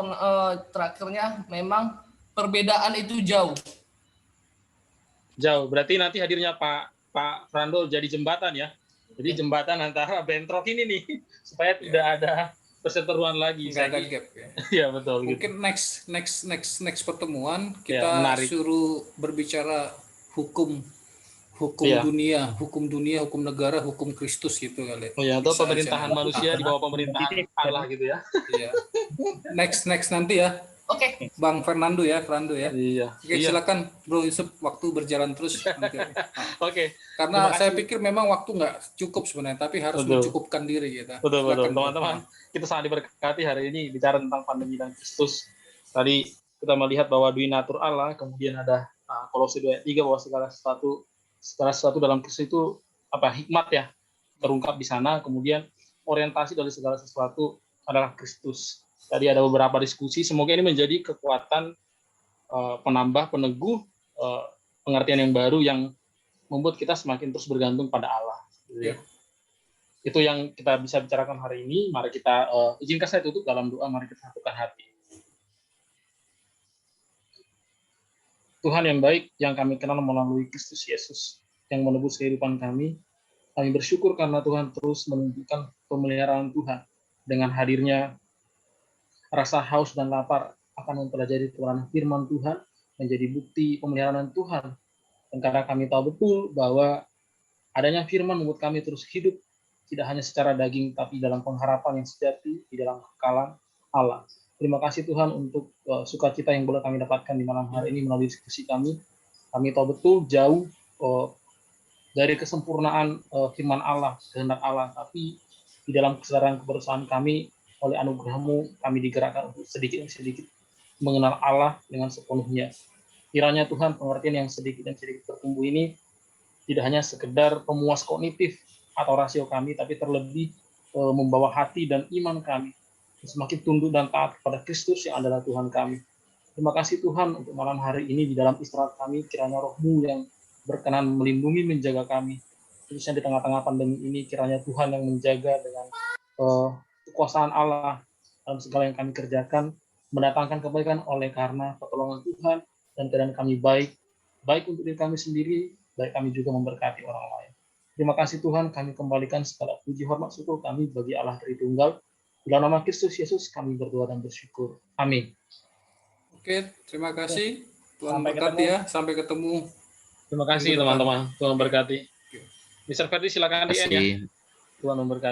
terakhirnya memang perbedaan itu jauh. Jauh. Berarti nanti hadirnya Pak Frando jadi jembatan ya. Jadi jembatan antara bentrok ini nih supaya tidak ada perseteruan lagi. Nggak ada gap ya. Iya betul. Mungkin next pertemuan Ya, kita menarik. suruh berbicara hukum hukum Iya. dunia, hukum negara, hukum Kristus gitu kali. Oh ya, atau Bisa pemerintahan aja. manusia di bawah pemerintahan Allah gitu ya. Iya. Next nanti ya, Oke, Bang Fernando ya. Iya. Oke, Iya. silakan Bro Yusuf, waktu berjalan terus nanti. Oke. Karena Terima saya kasih. pikir memang waktu nggak cukup sebenarnya, tapi harus Betul. mencukupkan diri kita. Betul, Silakan, Bro. teman-teman. Kita sangat diberkati hari ini bicara tentang pandemi dan Kristus. Tadi kita melihat bahwa duinatur Allah, kemudian ada Kolose 2:3 bahwa segala sesuatu dalam Kristus itu hikmat ya terungkap di sana. Kemudian orientasi dari segala sesuatu adalah Kristus. Tadi ada beberapa diskusi. Semoga ini menjadi kekuatan penambah, peneguh pengertian yang baru yang membuat kita semakin terus bergantung pada Allah. Ya. Itu yang kita bisa bicarakan hari ini. Mari kita izinkan saya tutup dalam doa. Mari kita satukan hati. Tuhan yang baik yang kami kenal melalui Kristus Yesus yang menebus kehidupan kami. Kami bersyukur karena Tuhan terus menunjukkan pemeliharaan Tuhan dengan hadirnya rasa haus dan lapar akan mempelajari kebenaran firman Tuhan menjadi bukti pemeliharaan Tuhan. Dan karena kami tahu betul bahwa adanya firman membuat kami terus hidup tidak hanya secara daging tapi dalam pengharapan yang sejati di dalam kekalan Allah. Terima kasih Tuhan untuk sukacita yang boleh kami dapatkan di malam hari ini melalui diskusi kami. Kami tahu betul jauh dari kesempurnaan firman Allah, kehendak Allah, tapi di dalam kesadaran kebersamaan kami oleh anugerah-Mu kami digerakkan untuk sedikit demi sedikit mengenal Allah dengan sepenuhnya. Kiranya Tuhan pengertian yang sedikit demi sedikit bertumbuh ini tidak hanya sekedar pemuas kognitif atau rasio kami, tapi terlebih membawa hati dan iman kami semakin tunduk dan taat kepada Kristus yang adalah Tuhan kami. Terima kasih Tuhan untuk malam hari ini di dalam istirahat kami, kiranya Roh-Mu yang berkenan melindungi, menjaga kami. Khususnya di tengah-tengah pandemi ini, kiranya Tuhan yang menjaga dengan kekuasaan Allah dalam segala yang kami kerjakan, mendatangkan kebaikan oleh karena pertolongan Tuhan, dan keadaan kami baik untuk diri kami sendiri, baik kami juga memberkati orang lain. Terima kasih Tuhan, kami kembalikan segala puji hormat syukur kami bagi Allah Tritunggal. Dalam nama Kristus Yesus kami berdoa dan bersyukur. Amin. Oke, terima kasih. Tuhan Sampai berkati ketemu. ya. Sampai ketemu. Terima kasih Minggu depan. teman-teman. Tuhan memberkati. Mr. Ferdi silakan di end ya. Kasih. Tuhan memberkati.